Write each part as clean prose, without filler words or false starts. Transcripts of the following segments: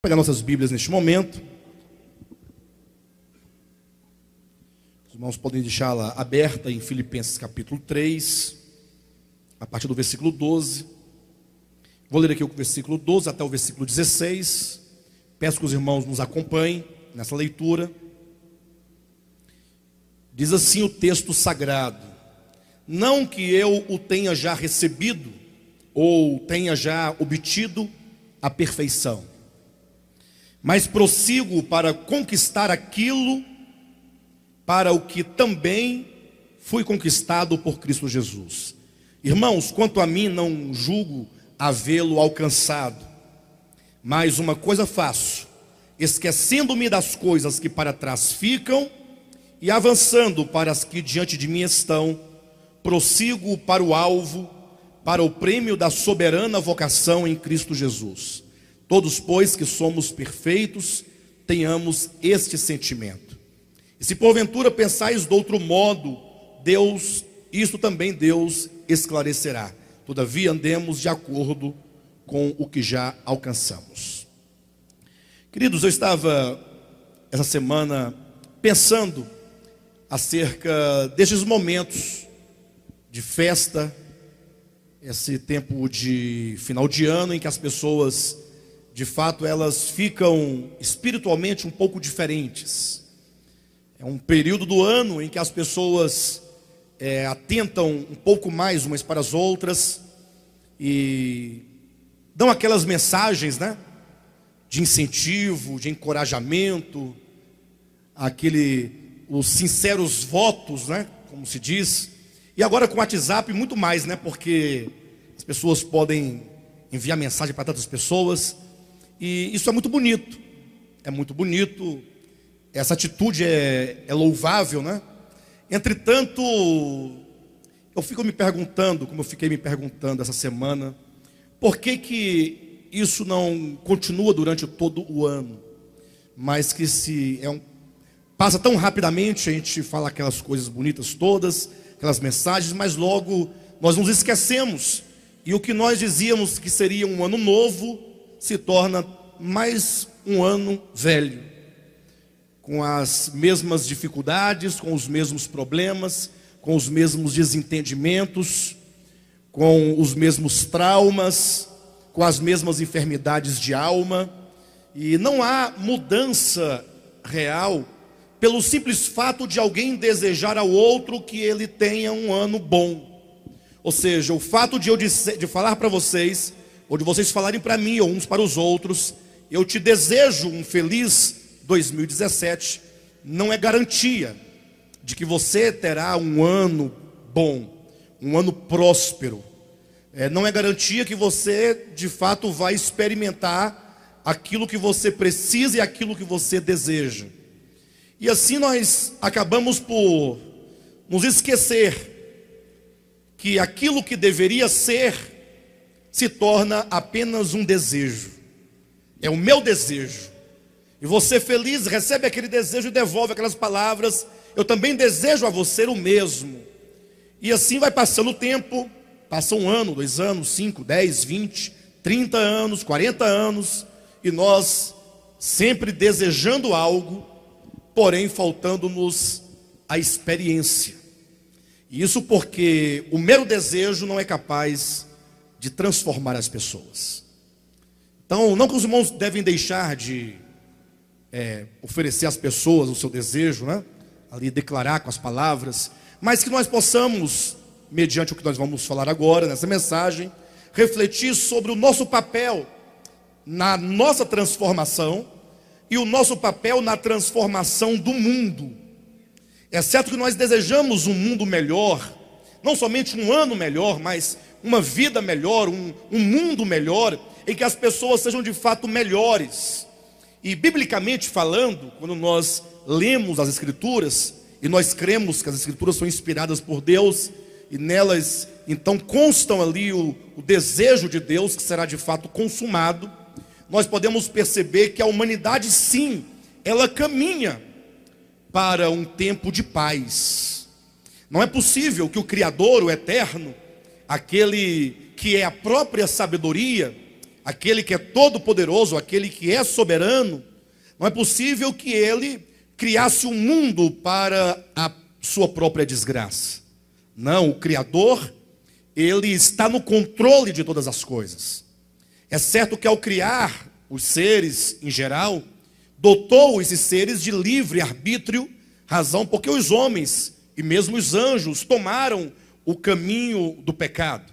Pegar nossas Bíblias neste momento. Os irmãos podem deixá-la aberta em Filipenses capítulo 3, a partir do versículo 12. Vou ler aqui o versículo 12 até o versículo 16. Peço que os irmãos nos acompanhem nessa leitura. Diz assim o texto sagrado: não que eu o tenha já recebido, ou tenha já obtido a perfeição, mas prossigo para conquistar aquilo para o que também fui conquistado por Cristo Jesus. Irmãos, quanto a mim, não julgo havê-lo alcançado, mas uma coisa faço, esquecendo-me das coisas que para trás ficam e avançando para as que diante de mim estão, prossigo para o alvo, para o prêmio da soberana vocação em Cristo Jesus. Todos, pois, que somos perfeitos, tenhamos este sentimento. E se porventura pensais de outro modo, isto também Deus esclarecerá. Todavia andemos de acordo com o que já alcançamos. Queridos, eu estava essa semana pensando acerca destes momentos de festa, esse tempo de final de ano em que as pessoas, de fato, elas ficam espiritualmente um pouco diferentes. É um período do ano em que as pessoas atentam um pouco mais umas para as outras e dão aquelas mensagens, né, de incentivo, de encorajamento, os sinceros votos, né, como se diz. E agora com o WhatsApp muito mais, né, porque as pessoas podem enviar mensagem para tantas pessoas. E isso é muito bonito, essa atitude é louvável, né? Entretanto, eu fico me perguntando, como eu fiquei me perguntando essa semana, por que isso não continua durante todo o ano, mas que passa tão rapidamente, a gente fala aquelas coisas bonitas todas, aquelas mensagens, mas logo nós nos esquecemos, e o que nós dizíamos que seria um ano novo, se torna mais um ano velho, com as mesmas dificuldades, com os mesmos problemas, com os mesmos desentendimentos, com os mesmos traumas, com as mesmas enfermidades de alma, e não há mudança real pelo simples fato de alguém desejar ao outro que ele tenha um ano bom. Ou seja, o fato de falar para vocês, ou de vocês falarem para mim, ou uns para os outros, eu te desejo um feliz 2017, não é garantia de que você terá um ano bom, um ano próspero. Não é garantia que você, de fato, vai experimentar aquilo que você precisa e aquilo que você deseja. E assim nós acabamos por nos esquecer que aquilo que deveria ser se torna apenas um desejo. É o meu desejo. E você feliz recebe aquele desejo e devolve aquelas palavras: eu também desejo a você o mesmo. E assim vai passando o tempo, passa 1 ano, 2 anos, 5, 10, 20, 30 anos, 40 anos, e nós sempre desejando algo, porém faltando-nos a experiência. E isso porque o mero desejo não é capaz de transformar as pessoas. Então, não que os irmãos devem deixar de oferecer às pessoas o seu desejo, né? Ali declarar com as palavras, mas que nós possamos, mediante o que nós vamos falar agora, nessa mensagem, refletir sobre o nosso papel na nossa transformação e o nosso papel na transformação do mundo. É certo que nós desejamos um mundo melhor, não somente um ano melhor, mas uma vida melhor, um mundo melhor, em que as pessoas sejam de fato melhores. E biblicamente falando, quando nós lemos as Escrituras, e nós cremos que as Escrituras são inspiradas por Deus, e nelas então constam ali o desejo de Deus, que será de fato consumado, nós podemos perceber que a humanidade, sim, ela caminha para um tempo de paz. Não é possível que o Criador, o Eterno, aquele que é a própria sabedoria, aquele que é todo-poderoso, aquele que é soberano, não é possível que ele criasse um mundo para a sua própria desgraça. Não, o Criador, ele está no controle de todas as coisas. É certo que ao criar os seres em geral, dotou esses seres de livre arbítrio, razão porque os homens e mesmo os anjos tomaram o caminho do pecado.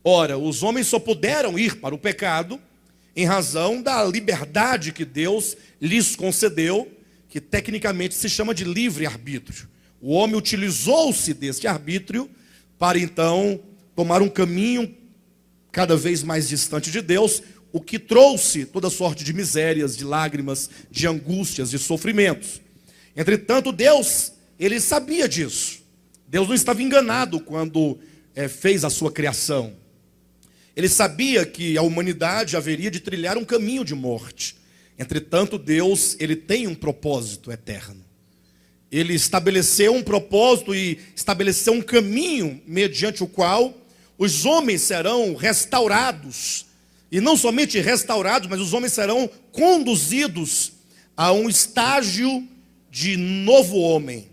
Ora, os homens só puderam ir para o pecado em razão da liberdade que Deus lhes concedeu, que tecnicamente se chama de livre arbítrio. O homem utilizou-se deste arbítrio para então tomar um caminho cada vez mais distante de Deus, o que trouxe toda sorte de misérias, de lágrimas, de angústias, de sofrimentos. Entretanto, Deus, ele sabia disso. Deus não estava enganado quando fez a sua criação. Ele sabia que a humanidade haveria de trilhar um caminho de morte. Entretanto, Deus, ele tem um propósito eterno. Ele estabeleceu um propósito e estabeleceu um caminho mediante o qual os homens serão restaurados. E não somente restaurados, mas os homens serão conduzidos a um estágio de novo homem.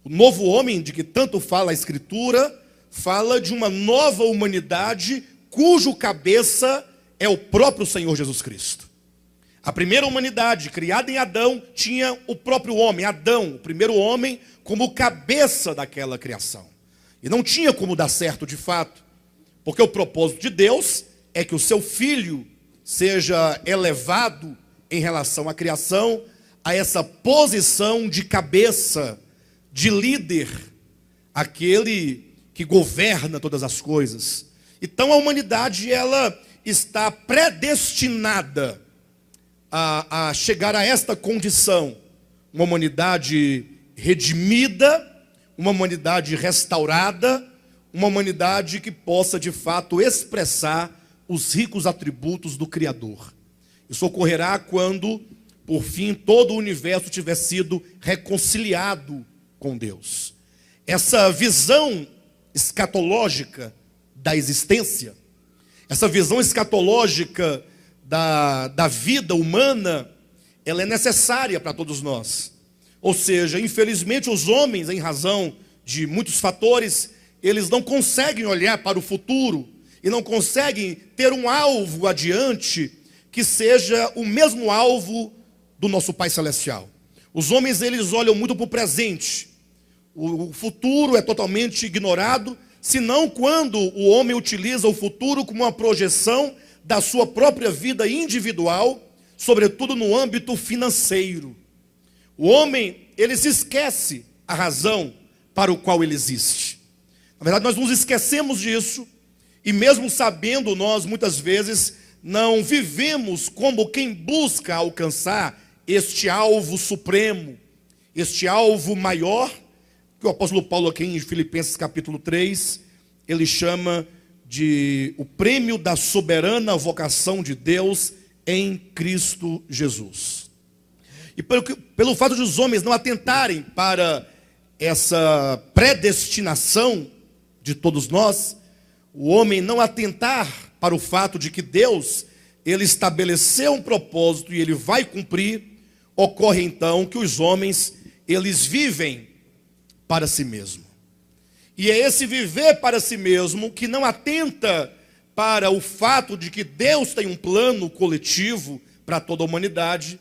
O novo homem de que tanto fala a Escritura, fala de uma nova humanidade cujo cabeça é o próprio Senhor Jesus Cristo. A primeira humanidade, criada em Adão, tinha o próprio homem, Adão, o primeiro homem, como cabeça daquela criação. E não tinha como dar certo de fato, porque o propósito de Deus é que o seu filho seja elevado em relação à criação, a essa posição de cabeça, de líder, aquele que governa todas as coisas. Então a humanidade, ela está predestinada a chegar a esta condição, uma humanidade redimida, uma humanidade restaurada, uma humanidade que possa de fato expressar os ricos atributos do Criador. Isso ocorrerá quando, por fim, todo o universo tiver sido reconciliado com Deus. Essa visão escatológica da existência, essa visão escatológica da vida humana, ela é necessária para todos nós. Ou seja, infelizmente os homens, em razão de muitos fatores, eles não conseguem olhar para o futuro e não conseguem ter um alvo adiante que seja o mesmo alvo do nosso Pai Celestial. Os homens, eles olham muito para o presente. O futuro é totalmente ignorado, senão quando o homem utiliza o futuro como uma projeção da sua própria vida individual, sobretudo no âmbito financeiro. O homem, ele se esquece a razão para o qual ele existe. Na verdade, nós nos esquecemos disso, e mesmo sabendo, nós muitas vezes não vivemos como quem busca alcançar este alvo supremo, este alvo maior, que o apóstolo Paulo aqui em Filipenses capítulo 3, ele chama de o prêmio da soberana vocação de Deus em Cristo Jesus. E pelo fato de os homens não atentarem para essa predestinação de todos nós, o homem não atentar para o fato de que Deus, ele estabeleceu um propósito e ele vai cumprir, ocorre então que os homens, eles vivem para si mesmo. E é esse viver para si mesmo que não atenta para o fato de que Deus tem um plano coletivo para toda a humanidade.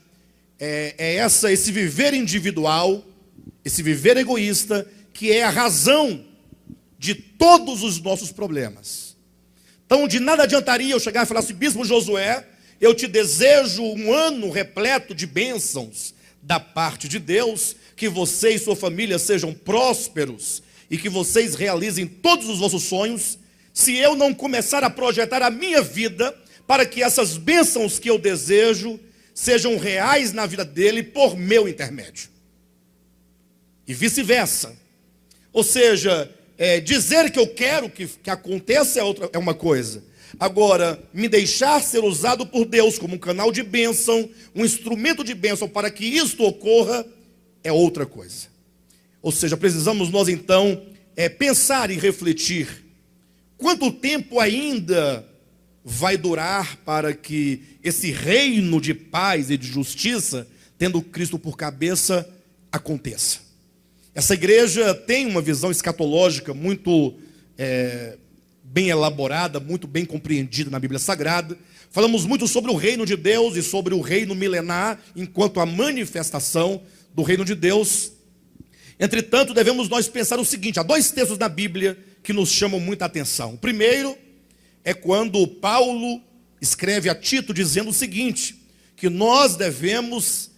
Esse viver individual, esse viver egoísta, que é a razão de todos os nossos problemas. Então, de nada adiantaria eu chegar e falar assim: Bispo Josué, eu te desejo um ano repleto de bênçãos da parte de Deus, que você e sua família sejam prósperos e que vocês realizem todos os vossos sonhos, se eu não começar a projetar a minha vida para que essas bênçãos que eu desejo sejam reais na vida dele por meu intermédio. E vice-versa. Ou seja, dizer que eu quero que aconteça é uma coisa. Agora, me deixar ser usado por Deus como um canal de bênção, um instrumento de bênção para que isto ocorra, é outra coisa. Ou seja, precisamos nós então pensar e refletir. Quanto tempo ainda vai durar para que esse reino de paz e de justiça, tendo Cristo por cabeça, aconteça. Essa igreja tem uma visão escatológica muito bem elaborada, muito bem compreendida na Bíblia Sagrada. Falamos muito sobre o reino de Deus e sobre o reino milenar, enquanto a manifestação do reino de Deus. Entretanto, devemos nós pensar o seguinte: há dois textos na Bíblia que nos chamam muita atenção. O primeiro é quando Paulo escreve a Tito dizendo o seguinte, que nós devemos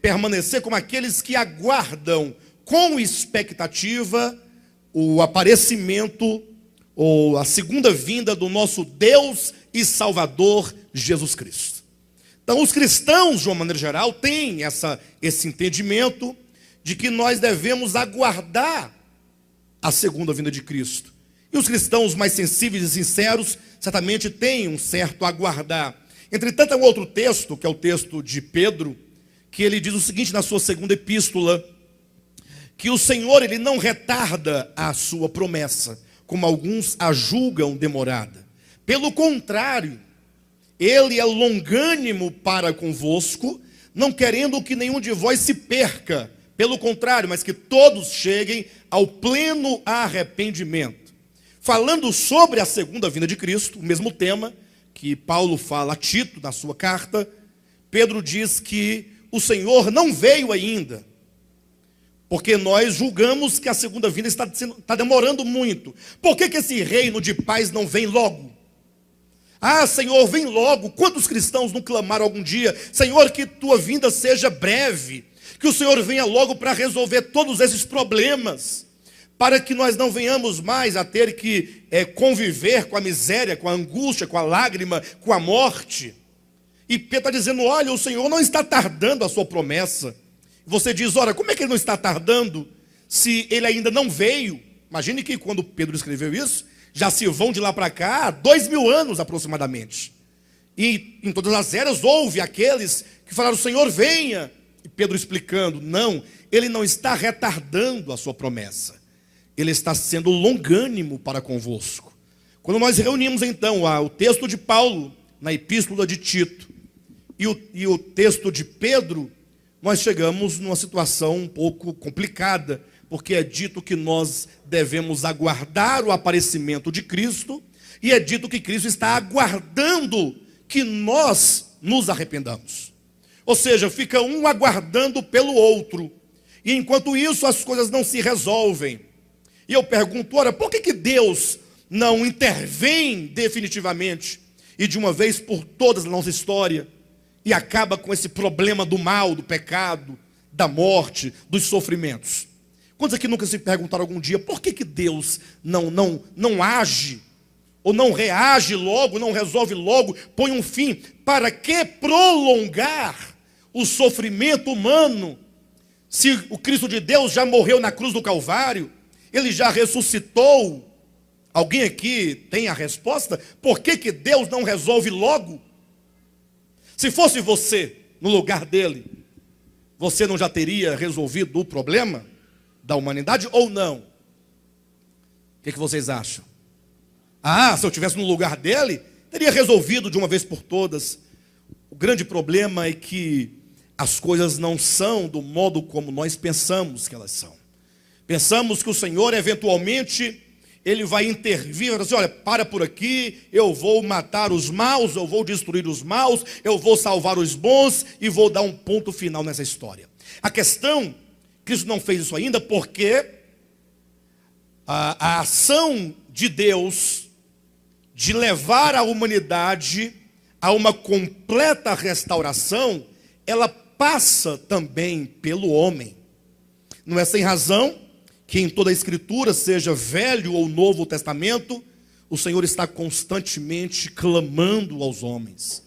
permanecer como aqueles que aguardam com expectativa o aparecimento ou a segunda vinda do nosso Deus e Salvador Jesus Cristo. Então, os cristãos, de uma maneira geral, têm esse entendimento de que nós devemos aguardar a segunda vinda de Cristo. E os cristãos mais sensíveis e sinceros certamente têm um certo aguardar. Entretanto, há um outro texto, que é o texto de Pedro, que ele diz o seguinte na sua segunda epístola, que o Senhor, ele não retarda a sua promessa, como alguns a julgam demorada. Pelo contrário, ele é longânimo para convosco, não querendo que nenhum de vós se perca. Pelo contrário, mas que todos cheguem ao pleno arrependimento. Falando sobre a segunda vinda de Cristo, o mesmo tema que Paulo fala a Tito na sua carta, Pedro diz que o Senhor não veio ainda, porque nós julgamos que a segunda vinda está demorando muito. Por que esse reino de paz não vem logo? Ah, Senhor, vem logo. Quantos cristãos não clamaram algum dia: Senhor, que tua vinda seja breve, que o Senhor venha logo para resolver todos esses problemas, para que nós não venhamos mais a ter que conviver com a miséria, com a angústia, com a lágrima, com a morte. E Pedro está dizendo: olha, o Senhor não está tardando a sua promessa. Você diz: ora, como é que ele não está tardando, se ele ainda não veio? Imagine que quando Pedro escreveu isso, já se vão de lá para cá 2000 anos aproximadamente. E em todas as eras houve aqueles que falaram: Senhor, venha. E Pedro explicando: não, ele não está retardando a sua promessa, ele está sendo longânimo para convosco. Quando nós reunimos então o texto de Paulo na epístola de Tito e o texto de Pedro, nós chegamos numa situação um pouco complicada, porque é dito que nós devemos aguardar o aparecimento de Cristo, e é dito que Cristo está aguardando que nós nos arrependamos. Ou seja, fica um aguardando pelo outro, e enquanto isso as coisas não se resolvem. E eu pergunto: ora, por que Deus não intervém definitivamente e de uma vez por todas na nossa história e acaba com esse problema do mal, do pecado, da morte, dos sofrimentos? Quantos aqui nunca se perguntaram algum dia por que Deus não age, ou não reage logo, não resolve logo, põe um fim? Para que prolongar o sofrimento humano, se o Cristo de Deus já morreu na cruz do Calvário, ele já ressuscitou? Alguém aqui tem a resposta? Por que Deus não resolve logo? Se fosse você no lugar dele, você não já teria resolvido o problema da humanidade ou não? O que vocês acham? Ah, se eu estivesse no lugar dele, teria resolvido de uma vez por todas. O grande problema é que as coisas não são do modo como nós pensamos que elas são. Pensamos que o Senhor eventualmente ele vai intervir, vai dizer: olha, para por aqui, eu vou matar os maus, eu vou destruir os maus, eu vou salvar os bons e vou dar um ponto final nessa história. A questão, Cristo não fez isso ainda porque a ação de Deus de levar a humanidade a uma completa restauração, ela passa também pelo homem. Não é sem razão que em toda a Escritura, seja Velho ou Novo Testamento, o Senhor está constantemente clamando aos homens.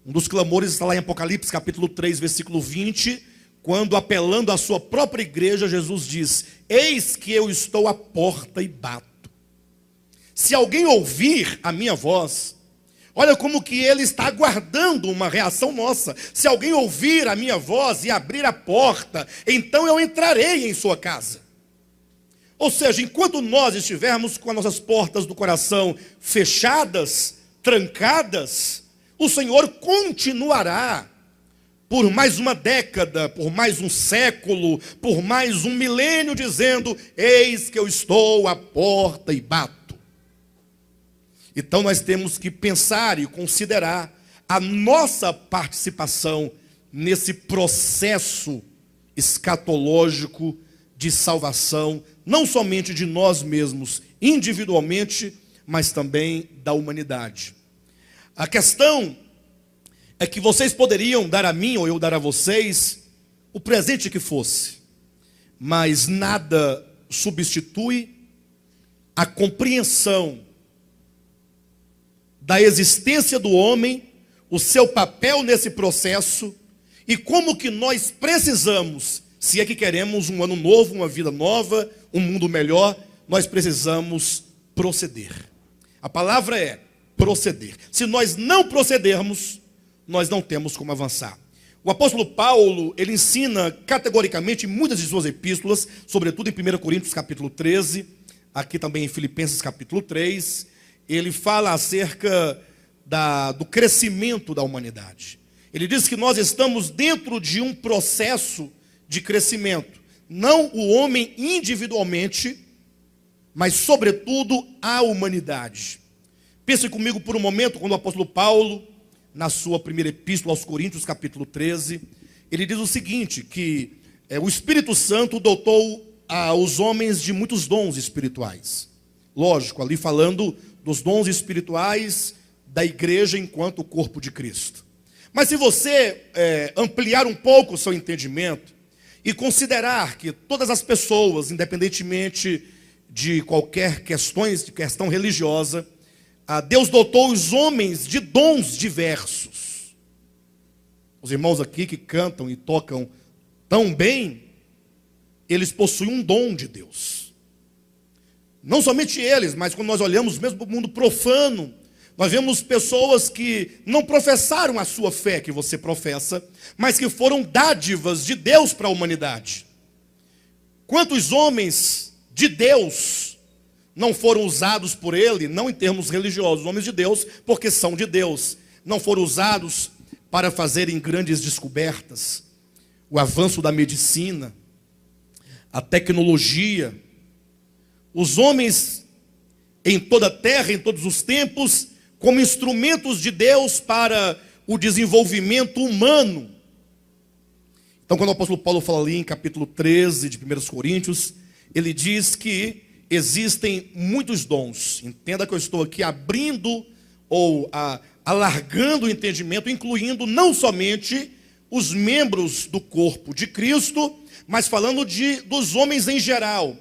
Um dos clamores está lá em Apocalipse capítulo 3, versículo 20, quando, apelando à sua própria igreja, Jesus diz: eis que eu estou à porta e bato. Se alguém ouvir a minha voz, olha como que ele está aguardando uma reação nossa. Se alguém ouvir a minha voz e abrir a porta, então eu entrarei em sua casa. Ou seja, enquanto nós estivermos com as nossas portas do coração fechadas, trancadas, o Senhor continuará por mais uma década, por mais um século, por mais um milênio, dizendo: eis que eu estou à porta e bato. Então nós temos que pensar e considerar a nossa participação nesse processo escatológico de salvação, não somente de nós mesmos individualmente, mas também da humanidade. A questão é que vocês poderiam dar a mim ou eu dar a vocês o presente que fosse, mas nada substitui a compreensão da existência do homem, o seu papel nesse processo e como que nós precisamos, se é que queremos um ano novo, uma vida nova, um mundo melhor, nós precisamos proceder. A palavra é proceder. Se nós não procedermos, nós não temos como avançar. O apóstolo Paulo, ele ensina categoricamente em muitas de suas epístolas, sobretudo em 1 Coríntios capítulo 13, aqui também em Filipenses capítulo 3, ele fala acerca do crescimento da humanidade. Ele diz que nós estamos dentro de um processo de crescimento, não o homem individualmente, mas sobretudo a humanidade. Pense comigo por um momento, quando o apóstolo Paulo, na sua primeira epístola aos Coríntios, capítulo 13, ele diz o seguinte, que o Espírito Santo dotou aos homens de muitos dons espirituais. Lógico, ali falando dos dons espirituais da igreja enquanto o corpo de Cristo. Mas se você ampliar um pouco o seu entendimento e considerar que todas as pessoas, independentemente de qualquer questão religiosa, Deus dotou os homens de dons diversos. Os irmãos aqui que cantam e tocam tão bem, eles possuem um dom de Deus. Não somente eles, mas quando nós olhamos mesmo para o mundo profano, nós vemos pessoas que não professaram a sua fé que você professa, mas que foram dádivas de Deus para a humanidade. Quantos homens de Deus não foram usados por Ele, não em termos religiosos, homens de Deus, porque são de Deus, não foram usados para fazerem grandes descobertas, o avanço da medicina, a tecnologia, os homens em toda a terra, em todos os tempos, como instrumentos de Deus para o desenvolvimento humano. Então, quando o apóstolo Paulo fala ali em capítulo 13 de 1 Coríntios, ele diz que existem muitos dons. Entenda que eu estou aqui abrindo ou alargando o entendimento, incluindo não somente os membros do corpo de Cristo, mas falando dos homens em geral.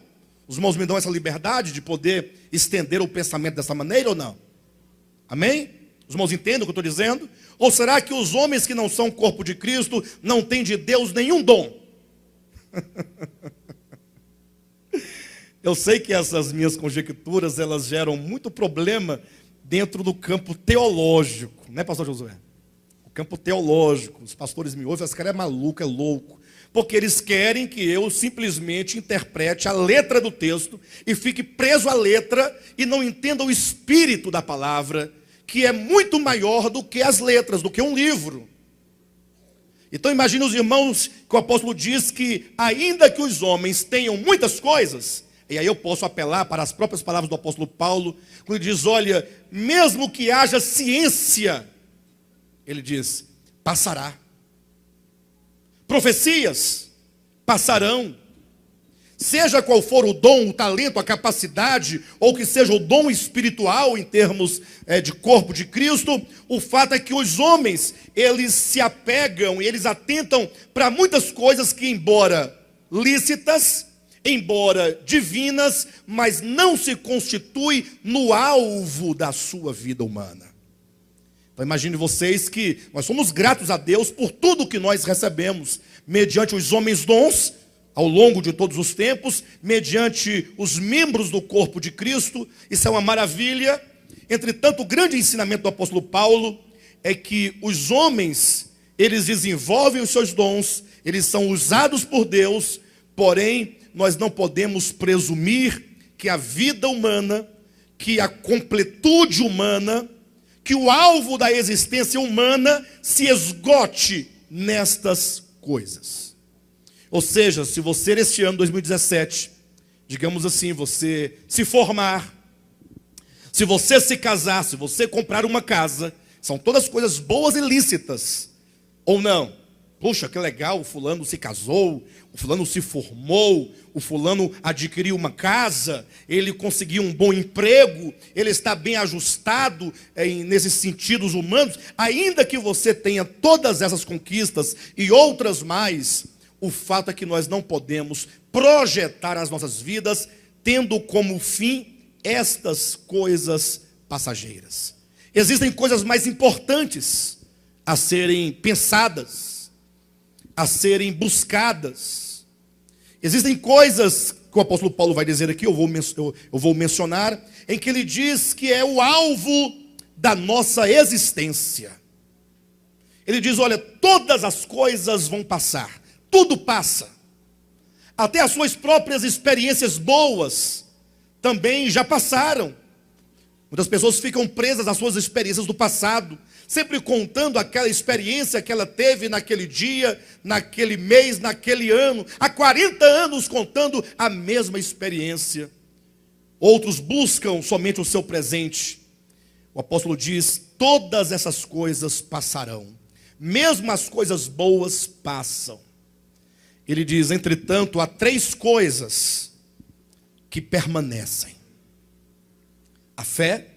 Os irmãos me dão essa liberdade de poder estender o pensamento dessa maneira ou não? Amém? Os irmãos entendem o que eu estou dizendo? Ou será que os homens que não são corpo de Cristo não têm de Deus nenhum dom? Eu sei que essas minhas conjecturas, elas geram muito problema dentro do campo teológico, né, pastor Josué? O campo teológico, os pastores me ouvem, esse cara é maluco, é louco, porque eles querem que eu simplesmente interprete a letra do texto e fique preso à letra e não entenda o espírito da palavra, que é muito maior do que as letras, do que um livro. Então imagine os irmãos que o apóstolo diz que ainda que os homens tenham muitas coisas, e aí eu posso apelar para as próprias palavras do apóstolo Paulo, quando ele diz, olha, mesmo que haja ciência, ele diz, passará. Profecias passarão. Seja qual for o dom, o talento, a capacidade, ou que seja o dom espiritual em termos de corpo de Cristo, o fato é que os homens, eles se apegam e eles atentam para muitas coisas que, embora lícitas, embora divinas, mas não se constitui no alvo da sua vida humana. Então imagine vocês que nós somos gratos a Deus por tudo que nós recebemos, mediante os homens dons, ao longo de todos os tempos, mediante os membros do corpo de Cristo. Isso é uma maravilha. Entretanto, o grande ensinamento do apóstolo Paulo é que os homens, eles desenvolvem os seus dons, eles são usados por Deus, porém, nós não podemos presumir que a vida humana, que a completude humana, que o alvo da existência humana se esgote nestas coisas. Ou seja, se você este ano 2017, digamos assim, você se formar, se você se casar, se você comprar uma casa, são todas coisas boas e lícitas, ou não? Puxa, que legal, o fulano se casou, o fulano se formou, o fulano adquiriu uma casa, ele conseguiu um bom emprego, ele está bem ajustado nesses sentidos humanos. Ainda que você tenha todas essas conquistas e outras mais, o fato é que nós não podemos projetar as nossas vidas tendo como fim estas coisas passageiras. Existem coisas mais importantes a serem pensadas, a serem buscadas. Existem coisas que o apóstolo Paulo vai dizer aqui, eu vou mencionar, em que ele diz que é o alvo da nossa existência. Ele diz, olha, todas as coisas vão passar, tudo passa. Até as suas próprias experiências boas também já passaram. Muitas pessoas ficam presas às suas experiências do passado, sempre contando aquela experiência que ela teve naquele dia, naquele mês, naquele ano, há 40 anos contando a mesma experiência. Outros buscam somente o seu presente. O apóstolo diz, todas essas coisas passarão, mesmo as coisas boas passam. Ele diz, entretanto, há 3 coisas que permanecem: a fé,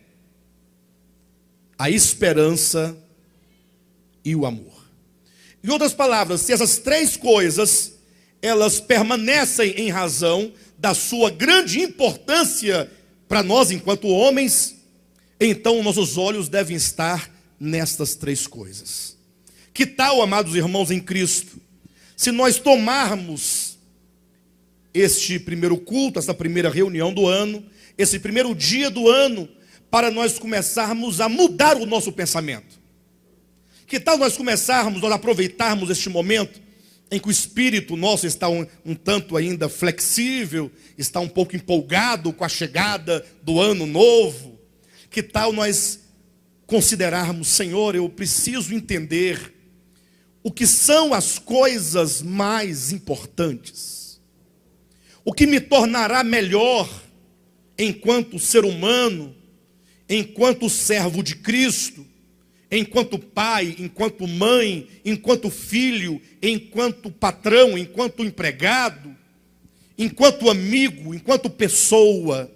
a esperança e o amor. Em outras palavras, se essas 3 coisas, elas permanecem em razão da sua grande importância para nós enquanto homens, então nossos olhos devem estar nestas 3 coisas. Que tal, amados irmãos em Cristo, se nós tomarmos este primeiro culto, essa primeira reunião do ano, esse primeiro dia do ano, para nós começarmos a mudar o nosso pensamento? Que tal nós começarmos, nós aproveitarmos este momento em que o espírito nosso está um tanto ainda flexível, está um pouco empolgado com a chegada do ano novo? Que tal nós considerarmos, Senhor, eu preciso entender o que são as coisas mais importantes, o que me tornará melhor enquanto ser humano, enquanto servo de Cristo, enquanto pai, enquanto mãe, enquanto filho, enquanto patrão, enquanto empregado, enquanto amigo, enquanto pessoa.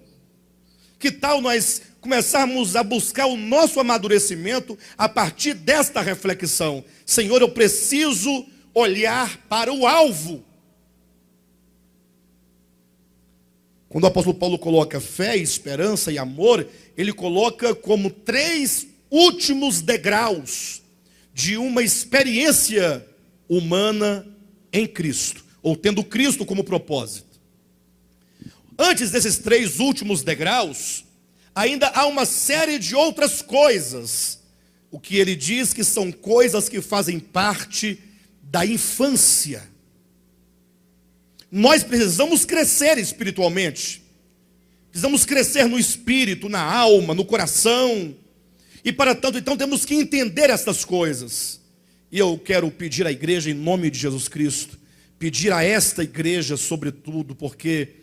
Que tal nós começarmos a buscar o nosso amadurecimento a partir desta reflexão? Senhor, eu preciso olhar para o alvo. Quando o apóstolo Paulo coloca fé, esperança e amor, ele coloca como 3 últimos degraus de uma experiência humana em Cristo, ou tendo Cristo como propósito. Antes desses 3 últimos degraus, ainda há uma série de outras coisas, o que ele diz que são coisas que fazem parte da infância. Nós precisamos crescer espiritualmente, precisamos crescer no espírito, na alma, no coração, e para tanto, então, temos que entender estas coisas. E eu quero pedir à igreja, em nome de Jesus Cristo, pedir a esta igreja, sobretudo, porque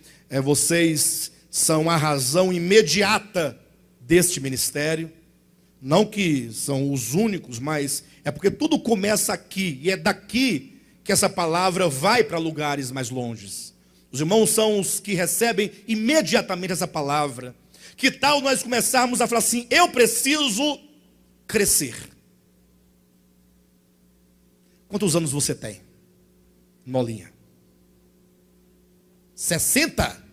vocês são a razão imediata deste ministério, não que são os únicos, mas é porque tudo começa aqui, e é daqui que essa palavra vai para lugares mais longes. Os irmãos são os que recebem imediatamente essa palavra. Que tal nós começarmos a falar assim, eu preciso crescer? Quantos anos você tem, Molinha? 60?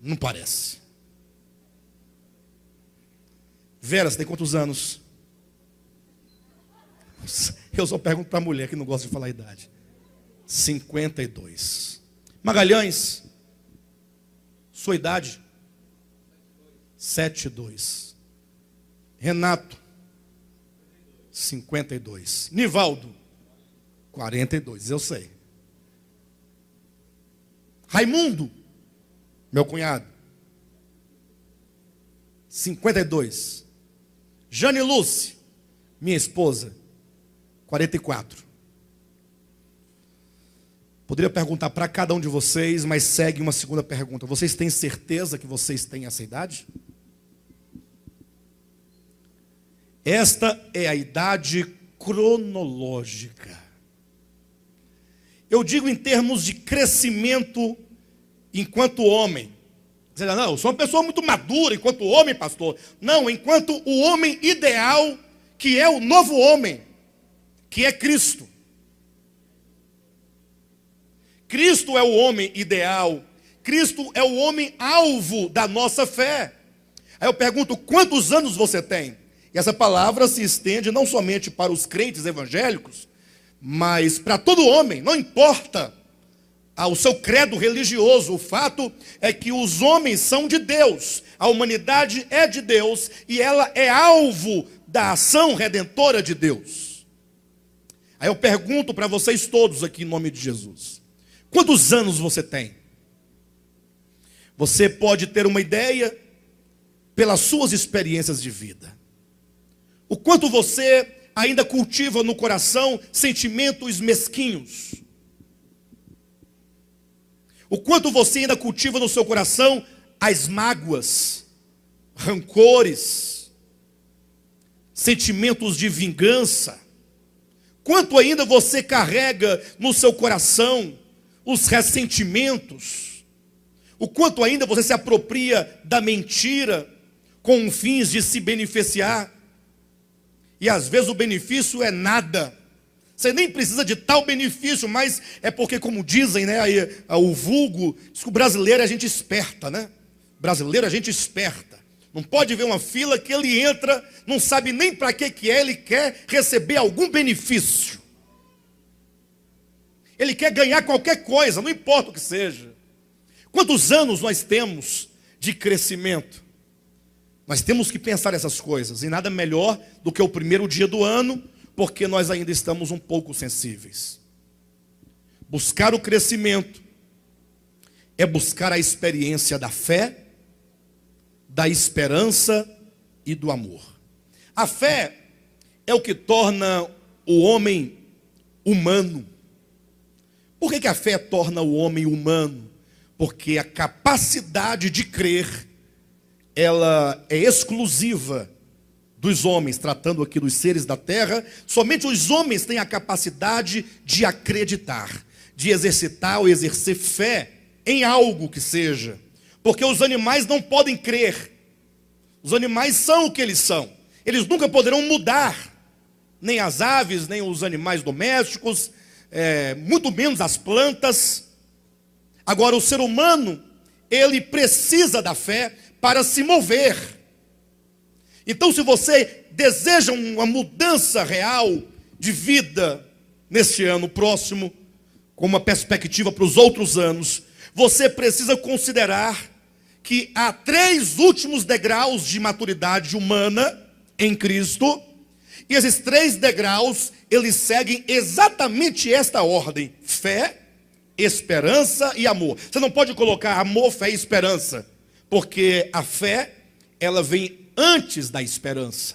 Não parece. Vera, você tem quantos anos? Eu só pergunto para a mulher que não gosta de falar a idade. 52. Magalhães, sua idade? 72. Renato, 52. Nivaldo, 42, eu sei. Raimundo, meu cunhado, 52. Jane Lúcia, minha esposa, 44. Poderia perguntar para cada um de vocês, mas segue uma segunda pergunta. Vocês têm certeza que vocês têm essa idade? Esta é a idade cronológica. Eu digo em termos de crescimento enquanto homem. Você diz, não, eu sou uma pessoa muito madura enquanto homem, pastor. Não, enquanto o homem ideal, que é o novo homem, que é Cristo. Cristo é o homem ideal. Cristo é o homem alvo da nossa fé. Aí eu pergunto, quantos anos você tem? E essa palavra se estende não somente para os crentes evangélicos, mas para todo homem, não importa o seu credo religioso. O fato é que os homens são de Deus, a humanidade é de Deus e ela é alvo da ação redentora de Deus. Aí eu pergunto para vocês todos aqui em nome de Jesus, quantos anos você tem? Você pode ter uma ideia pelas suas experiências de vida. O quanto você ainda cultiva no coração sentimentos mesquinhos. O quanto você ainda cultiva no seu coração as mágoas, rancores, sentimentos de vingança. Quanto ainda você carrega no seu coração os ressentimentos. O quanto ainda você se apropria da mentira com fins de se beneficiar. E às vezes o benefício é nada. Você nem precisa de tal benefício, mas é porque, como dizem, né, aí, o vulgo, diz que o brasileiro é gente esperta, né? Brasileiro é gente esperta. Não pode ver uma fila que ele entra, não sabe nem para que é, ele quer receber algum benefício. Ele quer ganhar qualquer coisa, não importa o que seja. Quantos anos nós temos de crescimento? Nós temos que pensar essas coisas, e nada melhor do que o primeiro dia do ano, porque nós ainda estamos um pouco sensíveis. Buscar o crescimento é buscar a experiência da fé, da esperança e do amor. A fé é o que torna o homem humano. Por que a fé torna o homem humano? Porque a capacidade de crer, ela é exclusiva dos homens, tratando aqui dos seres da terra. Somente os homens têm a capacidade de acreditar, de exercitar ou exercer fé em algo que seja. Porque os animais não podem crer. Os animais são o que eles são. Eles nunca poderão mudar. Nem as aves, nem os animais domésticos, muito menos as plantas. Agora o ser humano, ele precisa da fé para se mover. Então, se você deseja uma mudança real de vida neste ano próximo, com uma perspectiva para os outros anos, você precisa considerar que há 3 últimos degraus de maturidade humana em Cristo, e esses 3 degraus, eles seguem exatamente esta ordem: fé, esperança e amor. Você não pode colocar amor, fé e esperança, porque a fé, ela vem antes da esperança.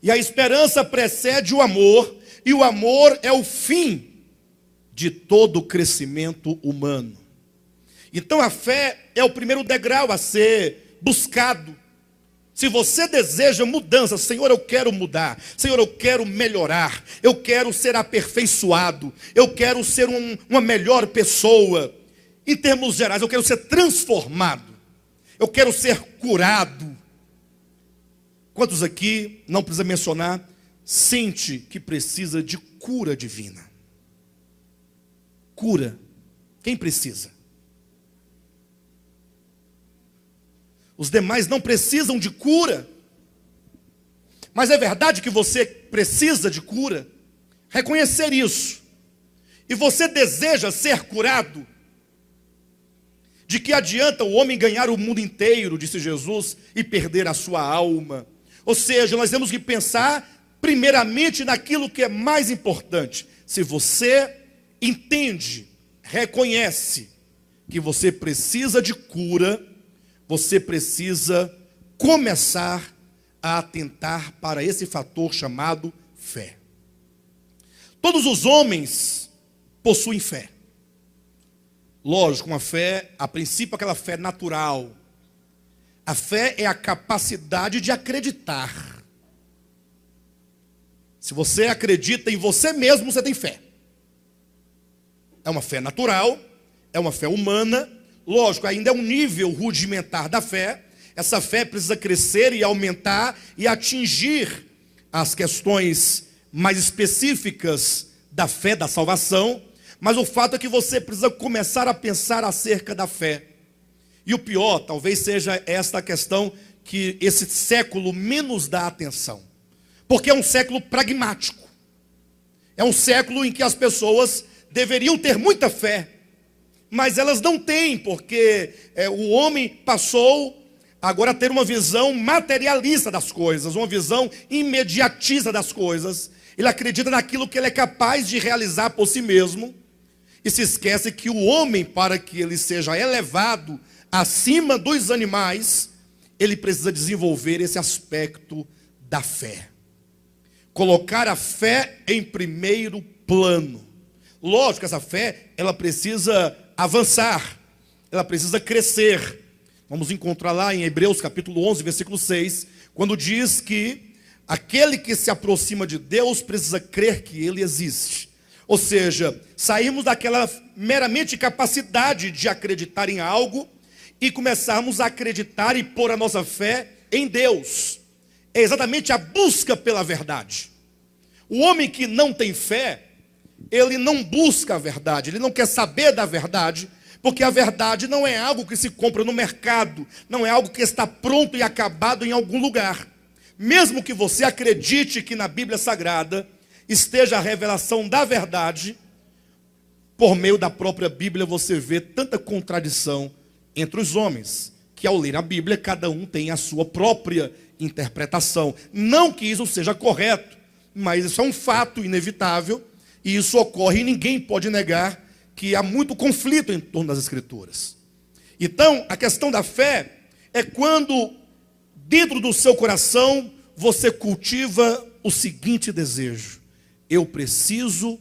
E a esperança precede o amor, e o amor é o fim de todo o crescimento humano. Então a fé é o primeiro degrau a ser buscado. Se você deseja mudança, Senhor, eu quero mudar, Senhor, eu quero melhorar, eu quero ser aperfeiçoado, eu quero ser uma melhor pessoa. Em termos gerais, eu quero ser transformado, eu quero ser curado. Quantos aqui, não precisa mencionar, sente que precisa de cura divina? Cura. Quem precisa? Os demais não precisam de cura. Mas é verdade que você precisa de cura. Reconhecer isso. E você deseja ser curado. De que adianta o homem ganhar o mundo inteiro, disse Jesus, e perder a sua alma? Ou seja, nós temos que pensar primeiramente naquilo que é mais importante. Se você entende, reconhece que você precisa de cura, você precisa começar a atentar para esse fator chamado fé. Todos os homens possuem fé. Lógico, uma fé, a princípio, aquela fé natural. A fé é a capacidade de acreditar. Se você acredita em você mesmo, você tem fé. É uma fé natural, é uma fé humana. Lógico, ainda é um nível rudimentar da fé. Essa fé precisa crescer e aumentar e atingir as questões mais específicas da fé, da salvação. Mas o fato é que você precisa começar a pensar acerca da fé. E o pior, talvez seja esta questão que esse século menos dá atenção. Porque é um século pragmático. É um século em que as pessoas deveriam ter muita fé, mas elas não têm, porque o homem passou agora a ter uma visão materialista das coisas, uma visão imediatista das coisas. Ele acredita naquilo que ele é capaz de realizar por si mesmo, e se esquece que o homem, para que ele seja elevado acima dos animais, ele precisa desenvolver esse aspecto da fé. Colocar a fé em primeiro plano. Lógico, essa fé, ela precisa avançar, ela precisa crescer. Vamos encontrar lá em Hebreus capítulo 11, versículo 6, quando diz que aquele que se aproxima de Deus precisa crer que Ele existe. Ou seja, sairmos daquela meramente capacidade de acreditar em algo e começarmos a acreditar e pôr a nossa fé em Deus. É exatamente a busca pela verdade. O homem que não tem fé, ele não busca a verdade, ele não quer saber da verdade, porque a verdade não é algo que se compra no mercado, não é algo que está pronto e acabado em algum lugar. Mesmo que você acredite que na Bíblia Sagrada esteja a revelação da verdade, por meio da própria Bíblia você vê tanta contradição entre os homens, que ao ler a Bíblia cada um tem a sua própria interpretação. Não que isso seja correto, mas isso é um fato inevitável, e isso ocorre e ninguém pode negar que há muito conflito em torno das Escrituras. Então, a questão da fé é quando dentro do seu coração você cultiva o seguinte desejo: eu preciso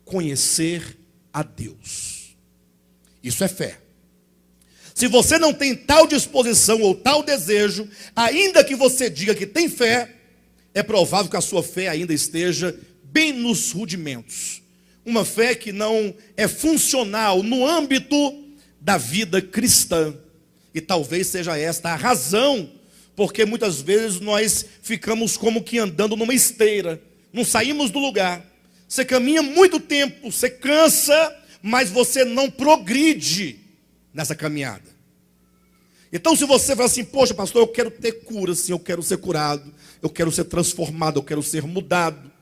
conhecer a Deus. Isso é fé. Se você não tem tal disposição ou tal desejo, ainda que você diga que tem fé, é provável que a sua fé ainda esteja bem nos rudimentos. Uma fé que não é funcional no âmbito da vida cristã. E talvez seja esta a razão, porque muitas vezes nós ficamos como que andando numa esteira, não saímos do lugar. Você caminha muito tempo, você cansa, mas você não progride nessa caminhada. Então se você fala assim: poxa pastor, eu quero ter cura, sim, eu quero ser curado, eu quero ser transformado, eu quero ser mudado.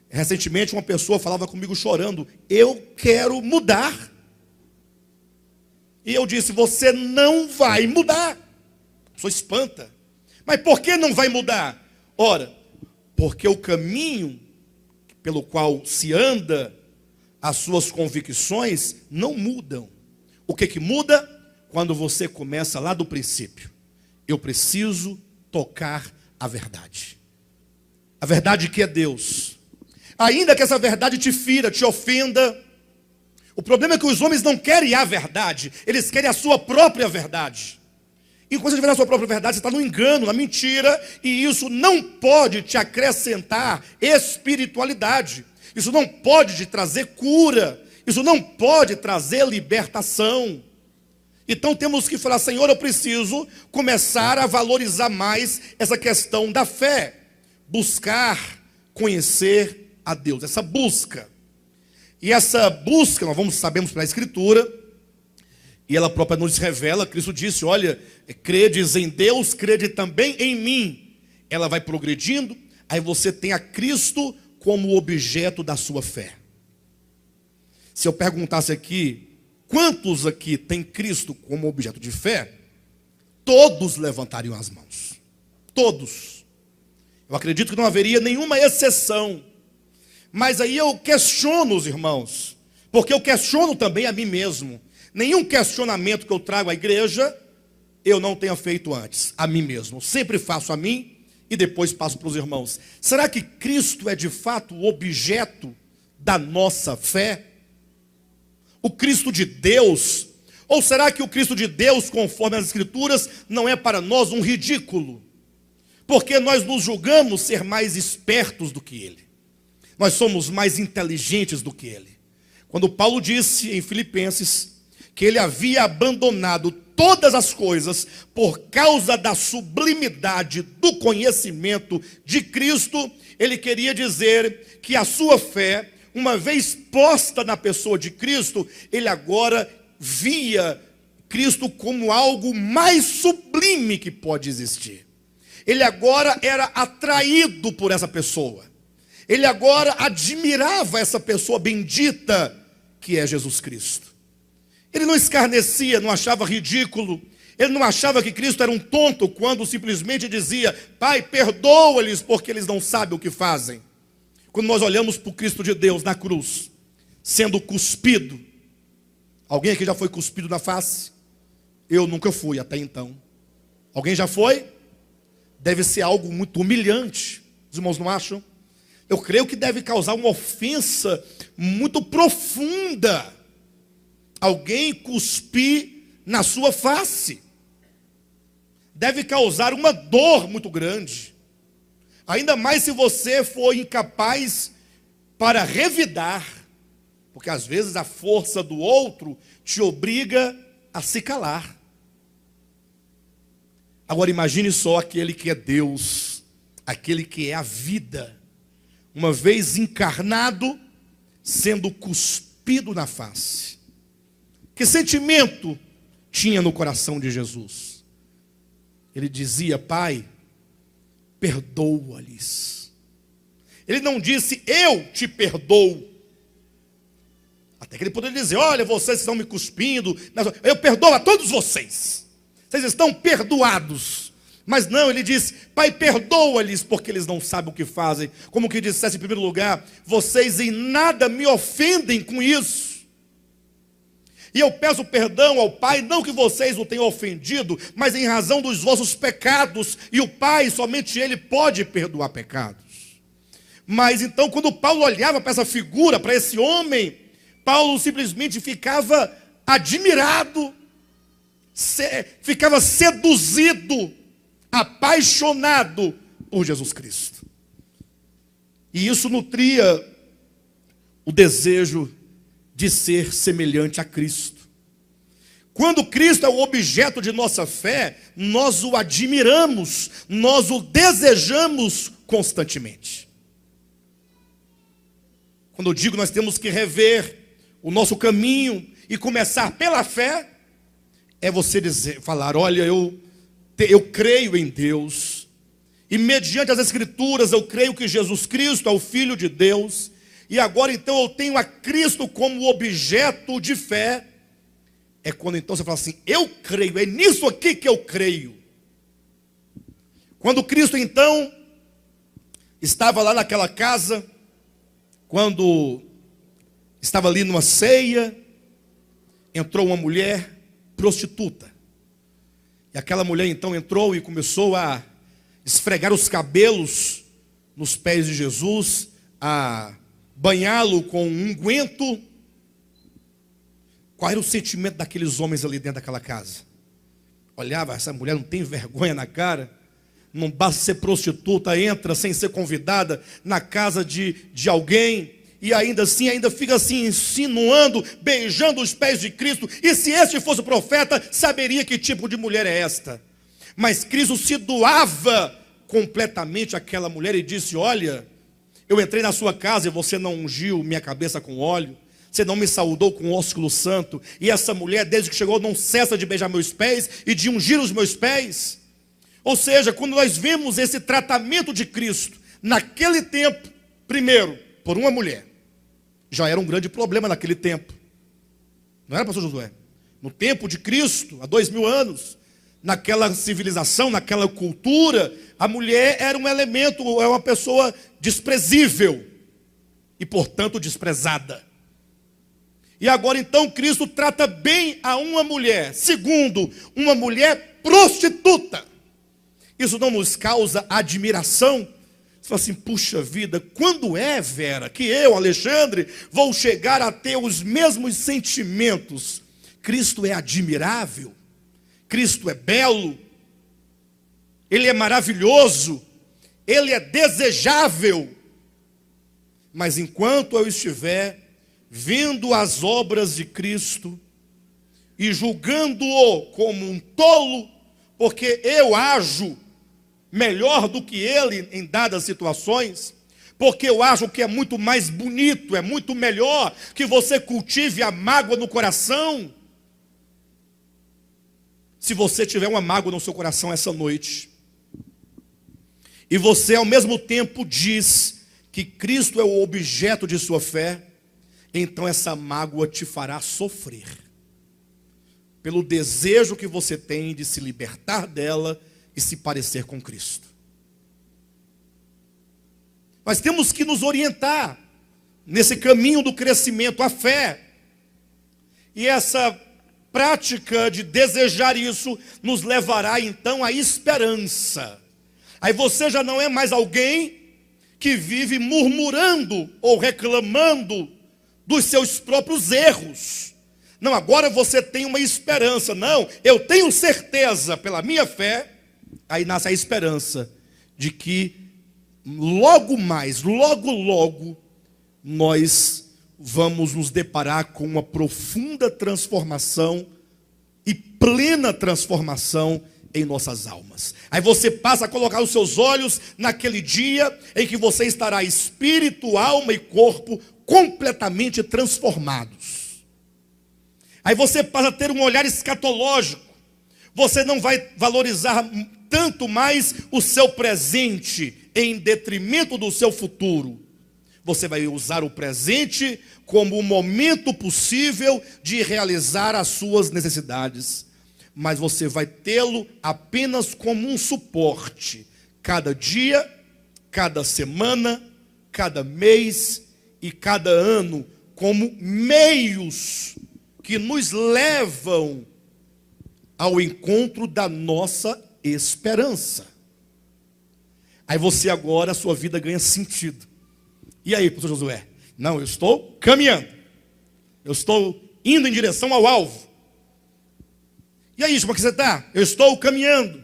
Recentemente uma pessoa falava comigo chorando: eu quero mudar. E eu disse: você não vai mudar. A pessoa espanta. Mas por que não vai mudar? Ora, porque o caminho pelo qual se anda, as suas convicções não mudam. O que muda? Quando você começa lá do princípio. Eu preciso tocar a verdade. A verdade que é Deus. Ainda que essa verdade te fira, te ofenda. O problema é que os homens não querem a verdade, eles querem a sua própria verdade. E quando você tiver a sua própria verdade, você está no engano, na mentira, e isso não pode te acrescentar espiritualidade. Isso não pode te trazer cura. Isso não pode trazer libertação. Então temos que falar: Senhor, eu preciso começar a valorizar mais essa questão da fé. Buscar conhecer a Deus, essa busca. E essa busca, nós sabemos pela Escritura, e ela própria nos revela, Cristo disse: olha, credes em Deus, crede também em mim. Ela vai progredindo, aí você tem a Cristo como objeto da sua fé. Se eu perguntasse aqui, quantos aqui tem Cristo como objeto de fé? Todos levantariam as mãos. Todos. Eu acredito que não haveria nenhuma exceção. Mas aí eu questiono os irmãos, porque eu questiono também a mim mesmo. Nenhum questionamento que eu trago à igreja, eu não tenha feito antes, a mim mesmo. Sempre faço a mim e depois passo para os irmãos. Será que Cristo é de fato o objeto da nossa fé? O Cristo de Deus? Ou será que o Cristo de Deus, conforme as Escrituras, não é para nós um ridículo? Porque nós nos julgamos ser mais espertos do que Ele. Nós somos mais inteligentes do que Ele. Quando Paulo disse em Filipenses que ele havia abandonado todas as coisas por causa da sublimidade do conhecimento de Cristo, ele queria dizer que a sua fé, uma vez posta na pessoa de Cristo, ele agora via Cristo como algo mais sublime que pode existir. Ele agora era atraído por essa pessoa. Ele agora admirava essa pessoa bendita que é Jesus Cristo. Ele não escarnecia, não achava ridículo. Ele não achava que Cristo era um tonto quando simplesmente dizia: Pai, perdoa-lhes porque eles não sabem o que fazem. Quando nós olhamos para o Cristo de Deus na cruz, sendo cuspido. Alguém aqui já foi cuspido na face? Eu nunca fui até então. Alguém já foi? Deve ser algo muito humilhante. Os irmãos não acham? Eu creio que deve causar uma ofensa muito profunda. Alguém cuspir na sua face. Deve causar uma dor muito grande. Ainda mais se você for incapaz para revidar. Porque às vezes a força do outro te obriga a se calar. Agora imagine só aquele que é Deus, aquele que é a vida, uma vez encarnado, sendo cuspido na face. Que sentimento tinha no coração de Jesus? Ele dizia: Pai, perdoa-lhes. Ele não disse: eu te perdoo. Até que ele poderia dizer: olha, vocês estão me cuspindo, eu perdoo a todos vocês. Vocês estão perdoados. Mas não, ele disse: Pai, perdoa-lhes porque eles não sabem o que fazem. Como que dissesse em primeiro lugar: vocês em nada me ofendem com isso. E eu peço perdão ao Pai, não que vocês o tenham ofendido, mas em razão dos vossos pecados. E o Pai, somente Ele pode perdoar pecados. Mas então, quando Paulo olhava para essa figura, para esse homem, Paulo simplesmente ficava admirado, ficava seduzido, apaixonado por Jesus Cristo. E isso nutria o desejo de ser semelhante a Cristo. Quando Cristo é o objeto de nossa fé, nós o admiramos, nós o desejamos constantemente. Quando eu digo nós temos que rever o nosso caminho e começar pela fé, é você falar: olha, eu creio em Deus, e mediante as Escrituras eu creio que Jesus Cristo é o Filho de Deus, e agora então eu tenho a Cristo como objeto de fé. É quando então você fala assim: eu creio, é nisso aqui que eu creio. Quando Cristo então estava lá naquela casa, quando estava ali numa ceia, entrou uma mulher prostituta. E aquela mulher então entrou e começou a esfregar os cabelos nos pés de Jesus, a banhá-lo com um unguento. Qual era o sentimento daqueles homens ali dentro daquela casa? Olhava: essa mulher não tem vergonha na cara, não basta ser prostituta, entra sem ser convidada na casa de alguém, e ainda assim, ainda fica assim insinuando, beijando os pés de Cristo. E se este fosse o profeta, saberia que tipo de mulher é esta. Mas Cristo se doava completamente àquela mulher e disse: olha, eu entrei na sua casa e você não ungiu minha cabeça com óleo, você não me saudou com ósculo santo, e essa mulher desde que chegou não cessa de beijar meus pés e de ungir os meus pés. Ou seja, quando nós vemos esse tratamento de Cristo naquele tempo, primeiro, por uma mulher, já era um grande problema naquele tempo. Não era, pastor Josué? No tempo de Cristo, há 2000 anos, naquela civilização, naquela cultura, a mulher era um elemento, é uma pessoa desprezível e, portanto, desprezada. E agora então Cristo trata bem a uma mulher. Segundo, uma mulher prostituta, Isso não nos causa admiração? Você fala assim, puxa vida, quando é, Vera, que eu, Alexandre, vou chegar a ter os mesmos sentimentos? Cristo é admirável, Cristo é belo, Ele é maravilhoso, Ele é desejável. Mas enquanto eu estiver vendo as obras de Cristo e julgando-o como um tolo, porque eu ajo melhor do que ele em dadas situações, porque eu acho que é muito mais bonito, é muito melhor que você cultive a mágoa no coração. Se você tiver uma mágoa no seu coração essa noite, e você ao mesmo tempo diz que Cristo é o objeto de sua fé, então essa mágoa te fará sofrer, pelo desejo que você tem de se libertar dela e se parecer com Cristo. Nós temos que nos orientar nesse caminho do crescimento, a fé. E essa prática de desejar isso nos levará então à esperança. Aí você já não é mais alguém que vive murmurando ou reclamando dos seus próprios erros. Não, agora você tem uma esperança. Não, eu tenho certeza pela minha fé. Aí nasce a esperança de que logo mais, logo, nós vamos nos deparar com uma profunda transformação e plena transformação em nossas almas. Aí você passa a colocar os seus olhos naquele dia em que você estará espírito, alma e corpo completamente transformados. Aí você passa a ter um olhar escatológico. Você não vai valorizar tanto mais o seu presente em detrimento do seu futuro. Você vai usar o presente como um momento possível de realizar as suas necessidades. Mas você vai tê-lo apenas como um suporte. Cada dia, cada semana, cada mês e cada ano, como meios que nos levam ao encontro da nossa esperança. Aí você agora, a sua vida ganha sentido. E aí, pastor Josué? Não, eu estou caminhando. Eu estou indo em direção ao alvo. E aí, como é que você está? Eu estou caminhando.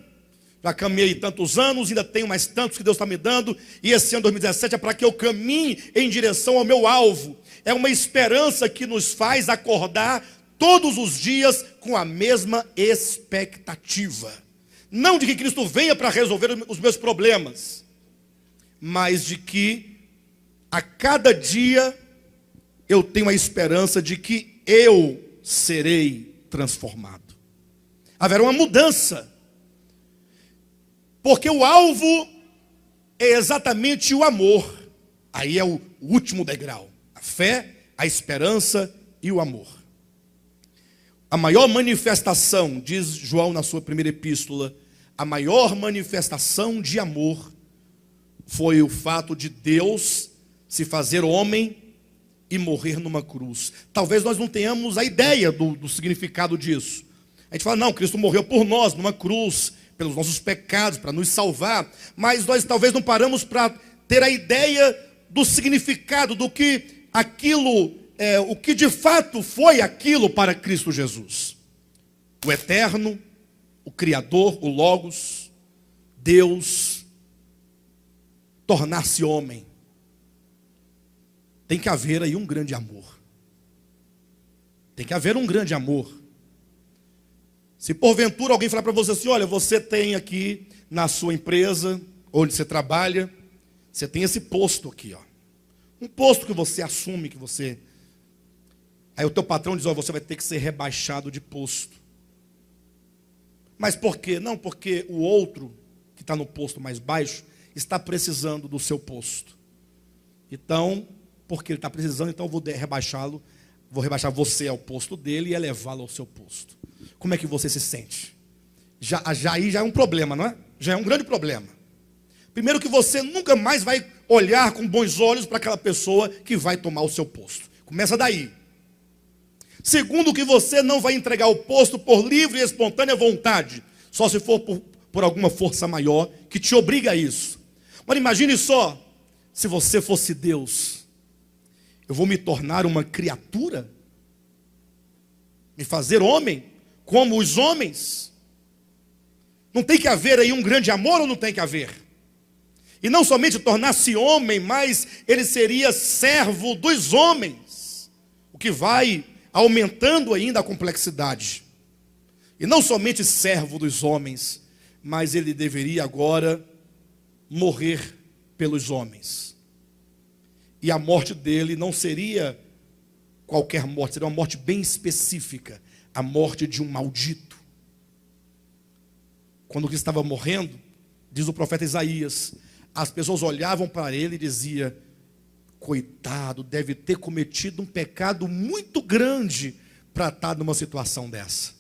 Já caminhei tantos anos, ainda tenho mais tantos que Deus está me dando. E esse ano 2017 é para que eu caminhe em direção ao meu alvo. É uma esperança que nos faz acordar todos os dias com a mesma expectativa. Não de que Cristo venha para resolver os meus problemas, mas de que a cada dia eu tenho a esperança de que eu serei transformado. Haverá uma mudança, porque o alvo é exatamente o amor. Aí é o último degrau: a fé, a esperança e o amor. A maior manifestação, diz João na sua primeira epístola, a maior manifestação de amor foi o fato de Deus se fazer homem e morrer numa cruz. Talvez nós não tenhamos a ideia do significado disso. A gente fala, não, Cristo morreu por nós numa cruz, pelos nossos pecados, para nos salvar. Mas nós talvez não paramos para ter a ideia do significado, do que aquilo, o que de fato foi aquilo para Cristo Jesus. O eterno, o Criador, o Logos, Deus, tornar-se homem. Tem que haver aí um grande amor. Tem que haver um grande amor. Se porventura alguém falar para você assim, olha, você tem aqui na sua empresa, onde você trabalha, você tem esse posto aqui, ó. Um posto que você assume, que você... Aí o teu patrão diz, olha, você vai ter que ser rebaixado de posto. Mas por quê? Não, porque o outro, que está no posto mais baixo, está precisando do seu posto. Então, porque ele está precisando, então eu vou rebaixá-lo, vou rebaixar você ao posto dele e elevá-lo ao seu posto. Como é que você se sente? Aí já é um problema, não é? Já é um grande problema. Primeiro que você nunca mais vai olhar com bons olhos para aquela pessoa que vai tomar o seu posto. Começa daí. Segundo que você não vai entregar o posto por livre e espontânea vontade, só se for por alguma força maior que te obriga a isso. Mas imagine só, se você fosse Deus, eu vou me tornar uma criatura? Me fazer homem, como os homens? Não tem que haver aí um grande amor ou não tem que haver? E não somente tornar-se homem, mas ele seria servo dos homens, o que vai aumentando ainda a complexidade. E não somente servo dos homens, mas ele deveria agora morrer pelos homens. E a morte dele não seria qualquer morte, seria uma morte bem específica, a morte de um maldito. Quando ele estava morrendo, diz o profeta Isaías, as pessoas olhavam para ele e diziam: coitado, deve ter cometido um pecado muito grande para estar numa situação dessa.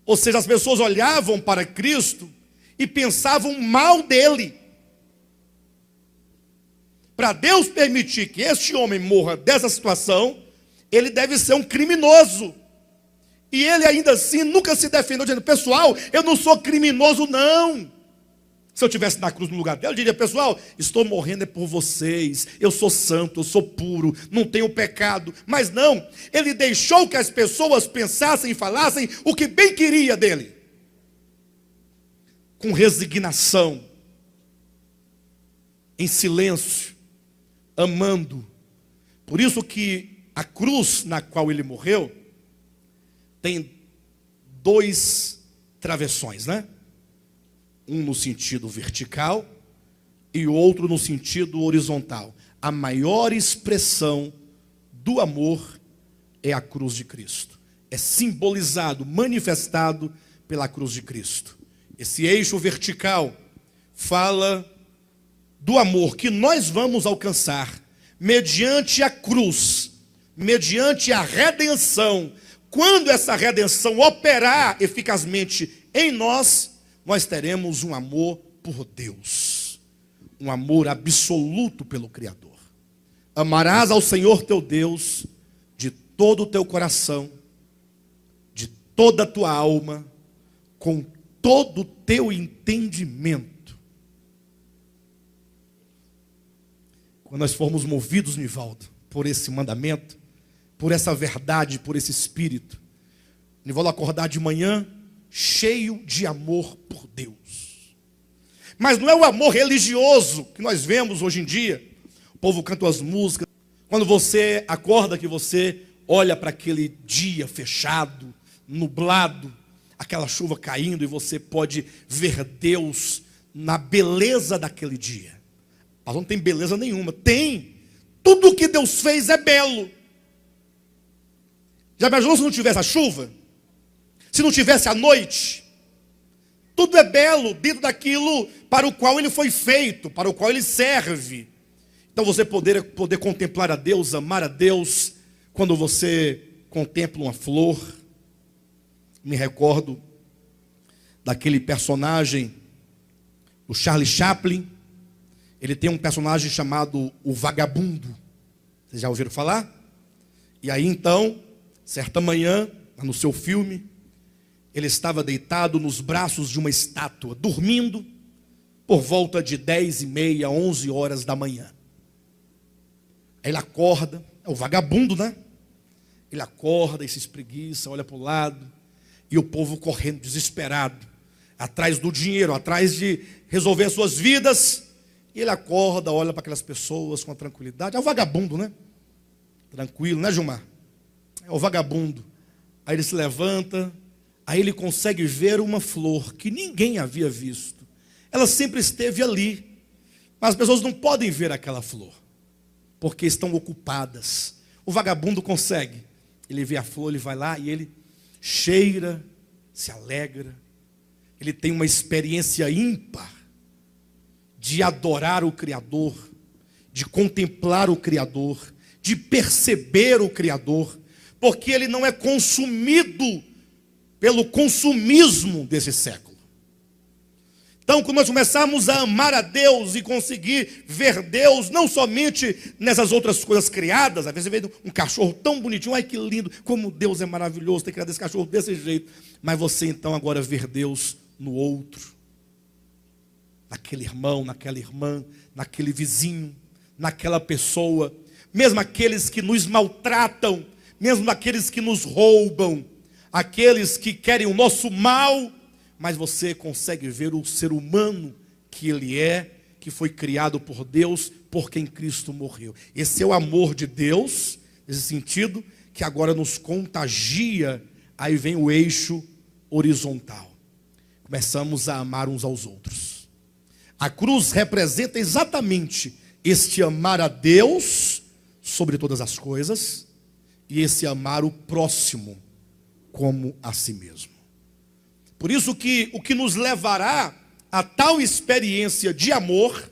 Ou seja, as pessoas olhavam para Cristo e pensavam mal dele. Para Deus permitir que este homem morra dessa situação, ele deve ser um criminoso. E ele ainda assim nunca se defendeu, dizendo: pessoal, eu não sou criminoso não. Se eu estivesse na cruz no lugar dela, eu diria: pessoal, estou morrendo é por vocês, eu sou santo, eu sou puro, não tenho pecado. Mas não, ele deixou que as pessoas pensassem e falassem o que bem queria dele, com resignação, em silêncio, amando. Por isso que a cruz na qual ele morreu tem dois travessões, né? Um no sentido vertical e o outro no sentido horizontal. A maior expressão do amor é a cruz de Cristo. É simbolizado, manifestado pela cruz de Cristo. Esse eixo vertical fala do amor que nós vamos alcançar mediante a cruz, mediante a redenção. Quando essa redenção operar eficazmente em nós, nós teremos um amor por Deus, um amor absoluto pelo Criador. Amarás ao Senhor teu Deus de todo o teu coração, de toda a tua alma, com todo o teu entendimento. Quando nós formos movidos, Nivaldo, por esse mandamento, por essa verdade, por esse espírito, Nivaldo acordar de manhã cheio de amor por Deus. Mas não é o amor religioso que nós vemos hoje em dia. O povo canta as músicas. Quando você acorda, que você olha para aquele dia fechado, nublado, aquela chuva caindo, e você pode ver Deus na beleza daquele dia. Mas não tem beleza nenhuma. Tem. Tudo o que Deus fez é belo. Já imaginou se não tivesse a chuva? Se não tivesse a noite? Tudo é belo dentro daquilo para o qual ele foi feito, para o qual ele serve. Então você poder contemplar a Deus, amar a Deus, quando você contempla uma flor. Me recordo daquele personagem, o Charlie Chaplin. Ele tem um personagem chamado o Vagabundo. Vocês já ouviram falar? E aí então, certa manhã, no seu filme, ele estava deitado nos braços de uma estátua, dormindo, por volta de 10h30, 11 horas da manhã. Aí ele acorda, é o vagabundo, né? Ele acorda e se espreguiça, olha para o lado, e o povo correndo desesperado, atrás do dinheiro, atrás de resolver as suas vidas. E ele acorda, olha para aquelas pessoas com tranquilidade. É o vagabundo, né? Tranquilo, né, Gilmar? É o vagabundo. Aí ele se levanta, aí ele consegue ver uma flor que ninguém havia visto. Ela sempre esteve ali, mas as pessoas não podem ver aquela flor, porque estão ocupadas. O vagabundo consegue. Ele vê a flor, ele vai lá e ele cheira, se alegra. Ele tem uma experiência ímpar de adorar o Criador, de contemplar o Criador, de perceber o Criador, porque ele não é consumido pelo consumismo desse século. Então, quando nós começarmos a amar a Deus e conseguir ver Deus, não somente nessas outras coisas criadas, às vezes você vê um cachorro tão bonitinho, ai que lindo, como Deus é maravilhoso, ter criado esse cachorro desse jeito, mas você então agora ver Deus no outro, naquele irmão, naquela irmã, naquele vizinho, naquela pessoa, mesmo aqueles que nos maltratam, mesmo aqueles que nos roubam, aqueles que querem o nosso mal, mas você consegue ver o ser humano que ele é, que foi criado por Deus, por quem Cristo morreu. Esse é o amor de Deus, nesse sentido, que agora nos contagia. Aí vem o eixo horizontal. Começamos a amar uns aos outros. A cruz representa exatamente este amar a Deus sobre todas as coisas e esse amar o próximo como a si mesmo. Por isso que o que nos levará a tal experiência de amor,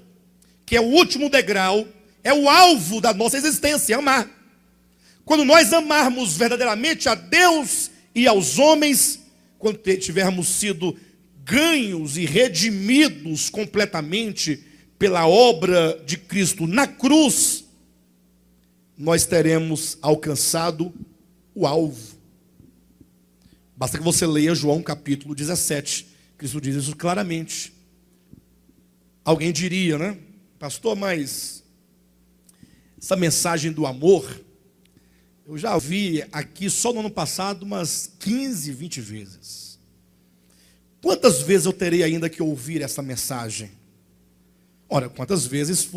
que é o último degrau, é o alvo da nossa existência, amar. Quando nós amarmos verdadeiramente a Deus e aos homens, quando tivermos sido ganhos e redimidos completamente pela obra de Cristo na cruz, nós teremos alcançado o alvo. Basta que você leia João capítulo 17. Cristo diz isso claramente. Alguém diria, né? Pastor, mas essa mensagem do amor, eu já ouvi aqui só no ano passado umas 15, 20 vezes. Quantas vezes eu terei ainda que ouvir essa mensagem? Ora, quantas vezes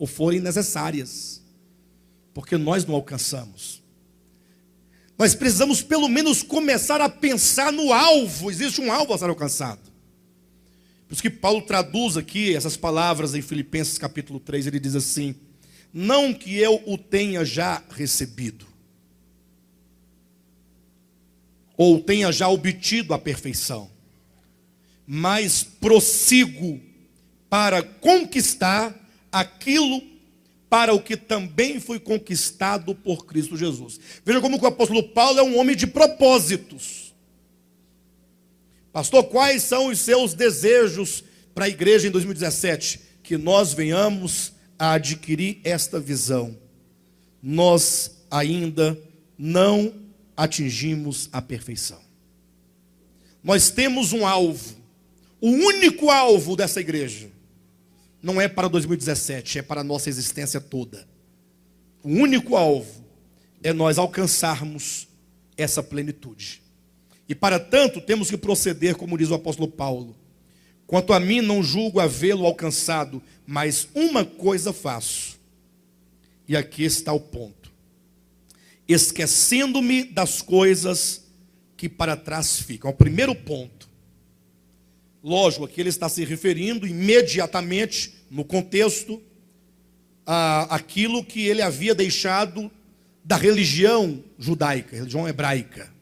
forem necessárias, porque nós não alcançamos. Nós precisamos pelo menos começar a pensar no alvo. Existe um alvo a ser alcançado. Por isso que Paulo traduz aqui essas palavras em Filipenses capítulo 3, ele diz assim: não que eu o tenha já recebido, ou tenha já obtido a perfeição, mas prossigo para conquistar aquilo para o que também foi conquistado por Cristo Jesus. Veja como que o apóstolo Paulo é um homem de propósitos. Pastor, quais são os seus desejos para a igreja em 2017? Que nós venhamos a adquirir esta visão. Nós ainda não atingimos a perfeição. Nós temos um alvo. O único alvo dessa igreja não é para 2017, é para a nossa existência toda. O único alvo é nós alcançarmos essa plenitude. E para tanto temos que proceder, como diz o apóstolo Paulo: quanto a mim, não julgo havê-lo alcançado, mas uma coisa faço. E aqui está o ponto: esquecendo-me das coisas que para trás ficam. É o primeiro ponto. Lógico, aqui ele está se referindo imediatamente, no contexto, àquilo que ele havia deixado da religião judaica, religião hebraica.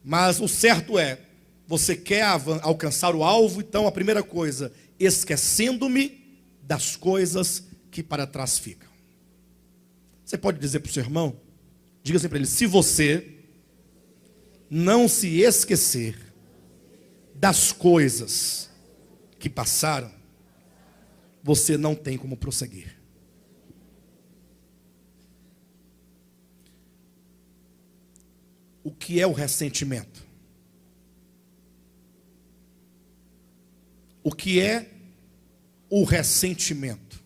Mas o certo é, você quer alcançar o alvo, então a primeira coisa: esquecendo-me das coisas que para trás ficam. Você pode dizer para o seu irmão, diga assim para ele: se você não se esquecer das coisas que passaram, você não tem como prosseguir. O que é o ressentimento? O que é o ressentimento?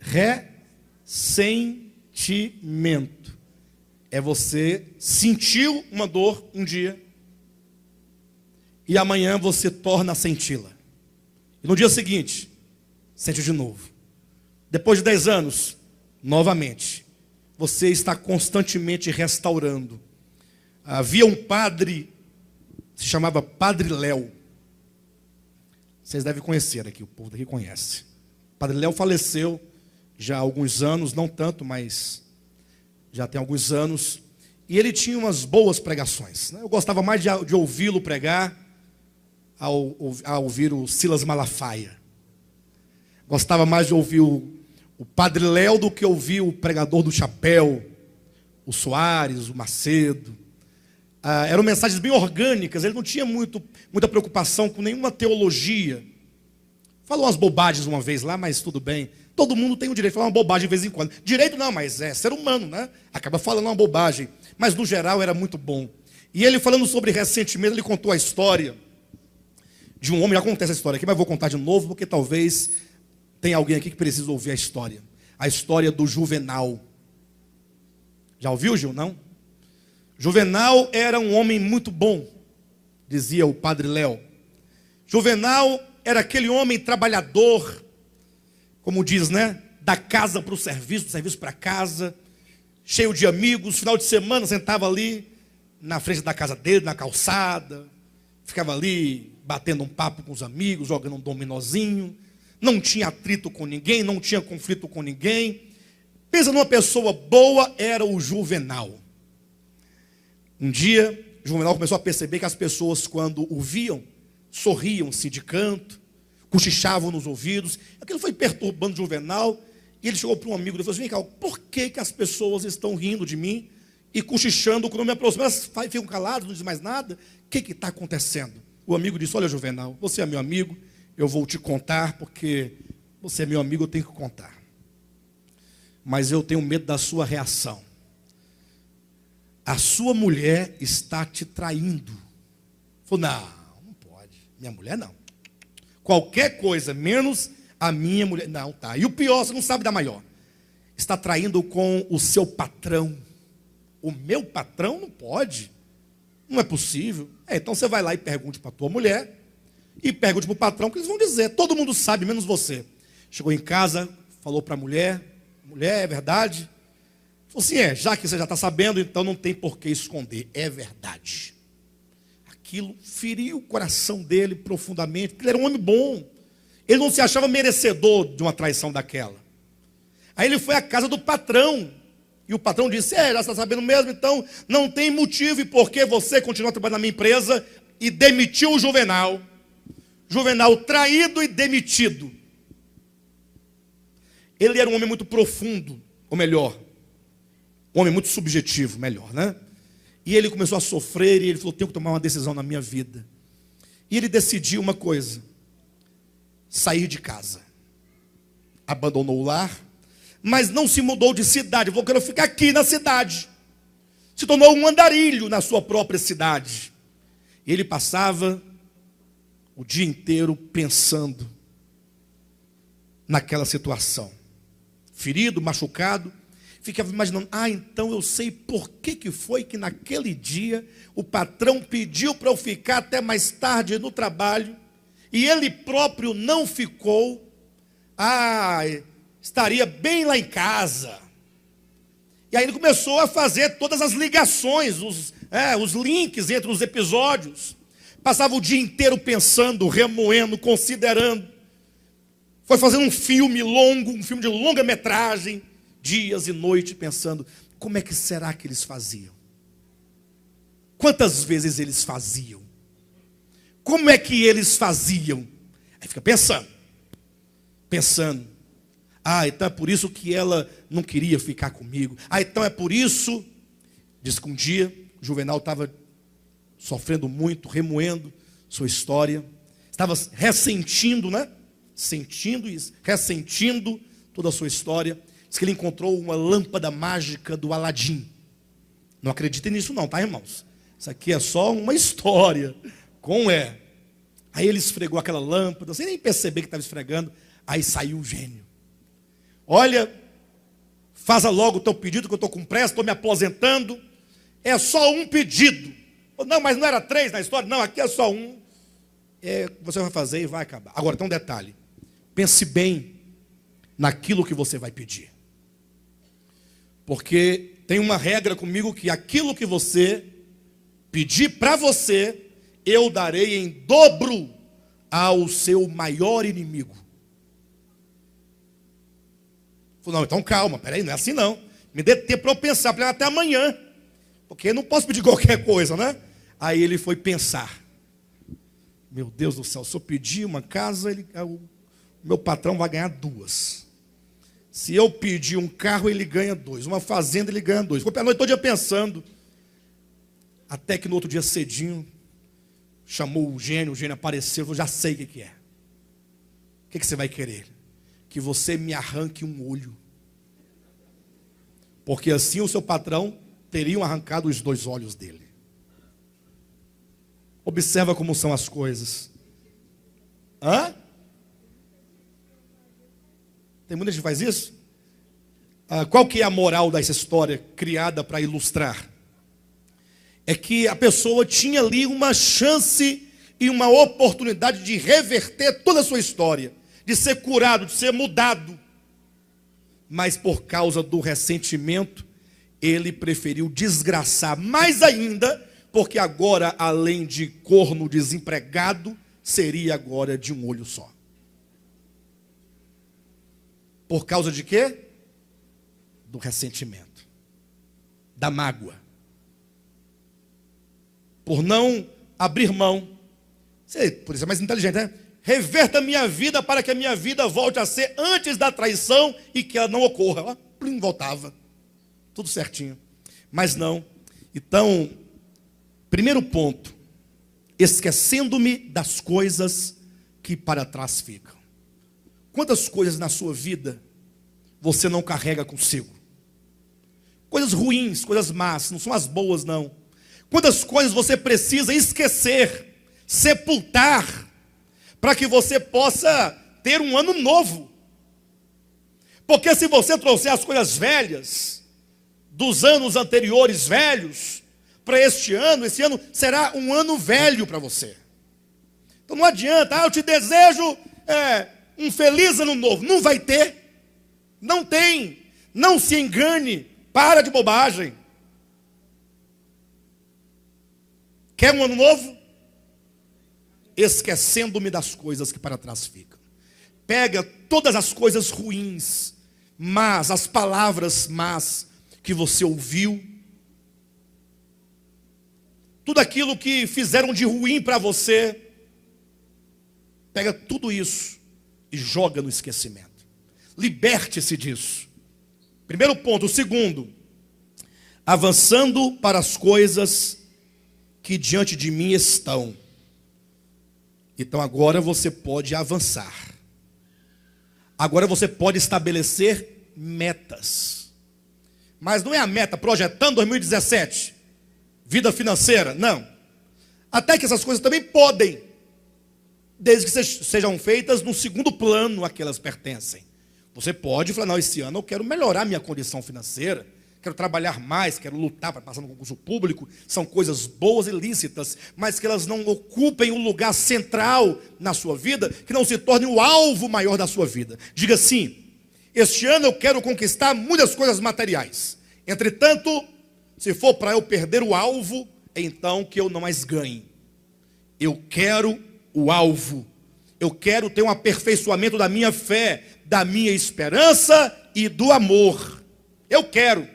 Ressentimento é você sentiu uma dor um dia e amanhã você torna a senti-la. E no dia seguinte, sente de novo. Depois de 10 anos, novamente. Você está constantemente restaurando. Havia um padre, se chamava Padre Léo. Vocês devem conhecer aqui, o povo daqui conhece. Padre Léo faleceu já há alguns anos, não tanto, mas já tem alguns anos. E ele tinha umas boas pregações, né? Eu gostava mais de ouvi-lo pregar ao ouvir o Silas Malafaia. Gostava mais de ouvir o Padre Léo do que ouvir o pregador do chapéu, o Soares, o Macedo. Eram mensagens bem orgânicas, ele não tinha muita preocupação com nenhuma teologia. Falou umas bobagens uma vez lá, mas tudo bem. Todo mundo tem o direito de falar uma bobagem de vez em quando. Direito não, mas é ser humano, né? Acaba falando uma bobagem. Mas no geral era muito bom. E ele falando sobre ressentimento, ele contou a história de um homem. Já contei essa história aqui, mas vou contar de novo, porque talvez tenha alguém aqui que precisa ouvir a história. A história do Juvenal. Já ouviu, Gil? Não? Juvenal era um homem muito bom, dizia o padre Léo. Juvenal era aquele homem trabalhador, como diz, né? Da casa para o serviço, do serviço para casa, cheio de amigos. Final de semana sentava ali na frente da casa dele, na calçada, ficava ali batendo um papo com os amigos, jogando um dominozinho. Não tinha atrito com ninguém, não tinha conflito com ninguém. Pensa numa pessoa boa, era o Juvenal. Um dia, o Juvenal começou a perceber que as pessoas, quando o viam, sorriam-se de canto, cochichavam nos ouvidos. Aquilo foi perturbando o Juvenal. E ele chegou para um amigo e falou assim: vem cá, por que as pessoas estão rindo de mim e cochichando quando eu me aproximo? Elas ficam caladas, não dizem mais nada. O que está acontecendo? O amigo disse: olha, Juvenal, você é meu amigo, eu vou te contar, porque você é meu amigo, eu tenho que contar. Mas eu tenho medo da sua reação. A sua mulher está te traindo. Falou: não pode. Minha mulher não. Qualquer coisa, menos a minha mulher. Não, tá. E o pior, você não sabe da maior. Está traindo com o seu patrão. O meu patrão não pode. Não é possível. Então você vai lá e pergunte para a tua mulher. E pergunte para o patrão, que eles vão dizer. Todo mundo sabe, menos você. Chegou em casa, falou para a mulher: mulher, é verdade? Falou assim: já que você já está sabendo, então não tem por que esconder. É verdade. Aquilo feriu o coração dele profundamente, porque ele era um homem bom. Ele não se achava merecedor de uma traição daquela. Aí ele foi à casa do patrão. E o patrão disse: já está sabendo mesmo, então não tem motivo e por que você continua trabalhando na minha empresa. E demitiu o Juvenal. Juvenal traído e demitido. Ele era um homem muito profundo, ou melhor, um homem muito subjetivo, melhor, né? E ele começou a sofrer e ele falou: tenho que tomar uma decisão na minha vida. E ele decidiu uma coisa: sair de casa. Abandonou o lar, mas não se mudou de cidade. Falou: quero ficar aqui na cidade. Se tornou um andarilho na sua própria cidade. E ele passava o dia inteiro pensando naquela situação. Ferido, machucado, ficava imaginando: então eu sei por que foi que naquele dia o patrão pediu para eu ficar até mais tarde no trabalho, e ele próprio não ficou. Estaria bem lá em casa. E aí ele começou a fazer todas as ligações, os links entre os episódios. Passava o dia inteiro pensando, remoendo, considerando. Foi fazendo um filme longo, um filme de longa metragem, dias e noites pensando: como é que será que eles faziam? Quantas vezes eles faziam? Como é que eles faziam? Aí fica pensando. Então é por isso que ela não queria ficar comigo. Então é por isso. Diz que um dia Juvenal estava sofrendo muito, remoendo sua história. Estava ressentindo, né? Sentindo isso, ressentindo toda a sua história. Diz que ele encontrou uma lâmpada mágica do Aladim. Não acreditem nisso não, tá, irmãos? Isso aqui é só uma história. Como é? Aí ele esfregou aquela lâmpada, sem nem perceber que estava esfregando. Aí saiu o gênio. Olha, faça logo o teu pedido, que eu estou com pressa, estou me aposentando. É só um pedido. Não, mas não era 3 na história? Não, aqui é só um. Você vai fazer e vai acabar. Agora tem um detalhe. Pense bem naquilo que você vai pedir. Porque tem uma regra comigo que aquilo que você pedir para você, eu darei em dobro ao seu maior inimigo. Falei: não, então calma, peraí, não é assim não. Me dê tempo para eu pensar, para até amanhã. Porque eu não posso pedir qualquer coisa, né? Aí ele foi pensar: meu Deus do céu, se eu pedir uma casa, o meu patrão vai ganhar 2. Se eu pedir um carro, ele ganha 2. Uma fazenda, ele ganha 2. Ficou a noite todo dia pensando. Até que no outro dia cedinho, chamou o gênio apareceu, falou: já sei o que é. O que você vai querer? Que você me arranque um olho. Porque assim o seu patrão teriam arrancado os 2 olhos dele. Observa como são as coisas. Hã? Tem muita gente que faz isso? Qual que é a moral dessa história criada para ilustrar? É que a pessoa tinha ali uma chance e uma oportunidade de reverter toda a sua história, de ser curado, de ser mudado. Mas por causa do ressentimento, ele preferiu desgraçar mais ainda, porque agora, além de corno desempregado, seria agora de um olho só. Por causa de quê? Do ressentimento, da mágoa. Por não abrir mão. Por isso é mais inteligente, né? Reverta a minha vida para que a minha vida volte a ser antes da traição e que ela não ocorra. Ela voltava. Tudo certinho. Mas não. Então, primeiro ponto. Esquecendo-me das coisas que para trás ficam. Quantas coisas na sua vida você não carrega consigo? Coisas ruins, coisas más, não são as boas não. Quantas coisas você precisa esquecer, sepultar, para que você possa ter um ano novo. Porque se você trouxer as coisas velhas, dos anos anteriores velhos, para este ano, esse ano será um ano velho para você. Então não adianta, eu te desejo um feliz ano novo. Não vai ter, não tem, não se engane, para de bobagem. Quer um ano novo? Esquecendo-me das coisas que para trás ficam. Pega todas as coisas ruins, mas as palavras más que você ouviu, tudo aquilo que fizeram de ruim para você, pega tudo isso e joga no esquecimento. Liberte-se disso. Primeiro ponto. O segundo, avançando para as coisas que diante de mim estão. Então agora você pode avançar. Agora você pode estabelecer metas. Mas não é a meta projetando 2017, vida financeira, não. Até que essas coisas também podem, desde que sejam feitas no segundo plano a que elas pertencem. Você pode falar, não, esse ano eu quero melhorar minha condição financeira, quero trabalhar mais, quero lutar para passar no concurso público. São coisas boas e lícitas, mas que elas não ocupem um lugar central na sua vida, que não se tornem o alvo maior da sua vida. Diga assim, este ano eu quero conquistar muitas coisas materiais. Entretanto, se for para eu perder o alvo, é então que eu não mais ganhe. Eu quero o alvo. Eu quero ter um aperfeiçoamento da minha fé, da minha esperança e do amor. Eu quero.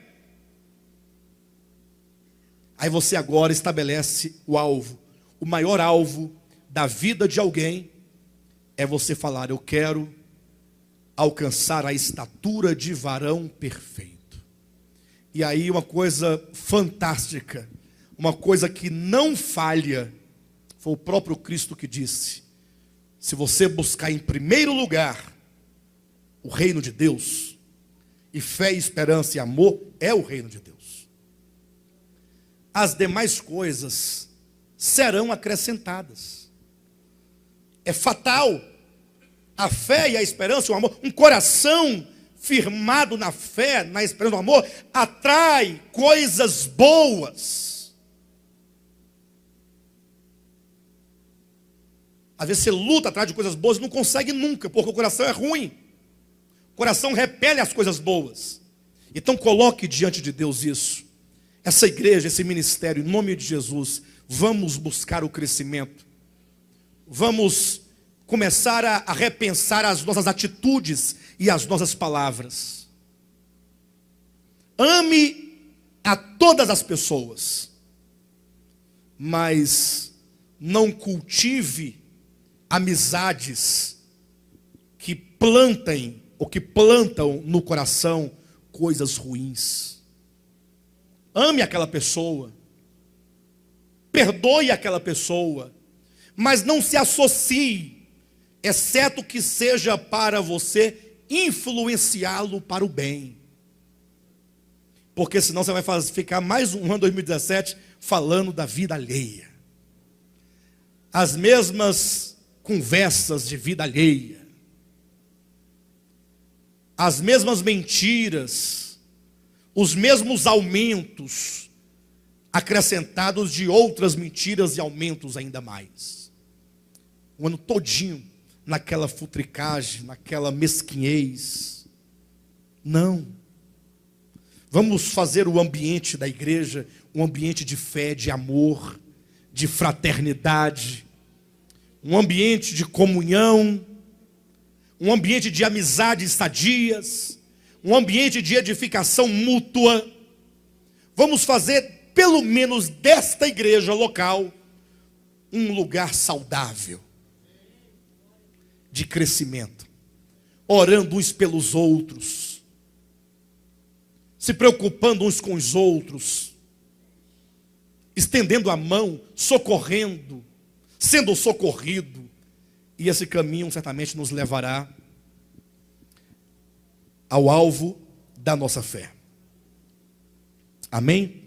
Aí você agora estabelece o alvo. O maior alvo da vida de alguém é você falar, eu quero alcançar a estatura de varão perfeito. E aí uma coisa fantástica, uma coisa que não falha, foi o próprio Cristo que disse, se você buscar em primeiro lugar o reino de Deus, e fé, esperança e amor é o reino de Deus, as demais coisas serão acrescentadas. É fatal. A fé e a esperança e o amor, um coração firmado na fé, na esperança e no amor, atrai coisas boas. Às vezes você luta atrás de coisas boas e não consegue nunca, porque o coração é ruim. O coração repele as coisas boas. Então coloque diante de Deus isso. Essa igreja, esse ministério, em nome de Jesus, vamos buscar o crescimento. Vamos começar a repensar as nossas atitudes e as nossas palavras. Ame a todas as pessoas, mas não cultive amizades que plantem ou que plantam no coração coisas ruins. Ame aquela pessoa, perdoe aquela pessoa, mas não se associe, exceto que seja para você influenciá-lo para o bem. Porque senão você vai ficar mais um ano 2017 falando da vida alheia. as mesmas conversas de vida alheia, as mesmas mentiras, os mesmos aumentos acrescentados de outras mentiras e aumentos ainda mais. O ano todinho naquela futricagem, naquela mesquinhez. Não. Vamos fazer o ambiente da igreja um ambiente de fé, de amor, de fraternidade, um ambiente de comunhão, um ambiente de amizades sadias, um ambiente de edificação mútua. Vamos fazer, pelo menos desta igreja local, um lugar saudável, de crescimento, orando uns pelos outros, se preocupando uns com os outros, estendendo a mão, socorrendo, sendo socorrido. E esse caminho certamente nos levará ao alvo da nossa fé. Amém?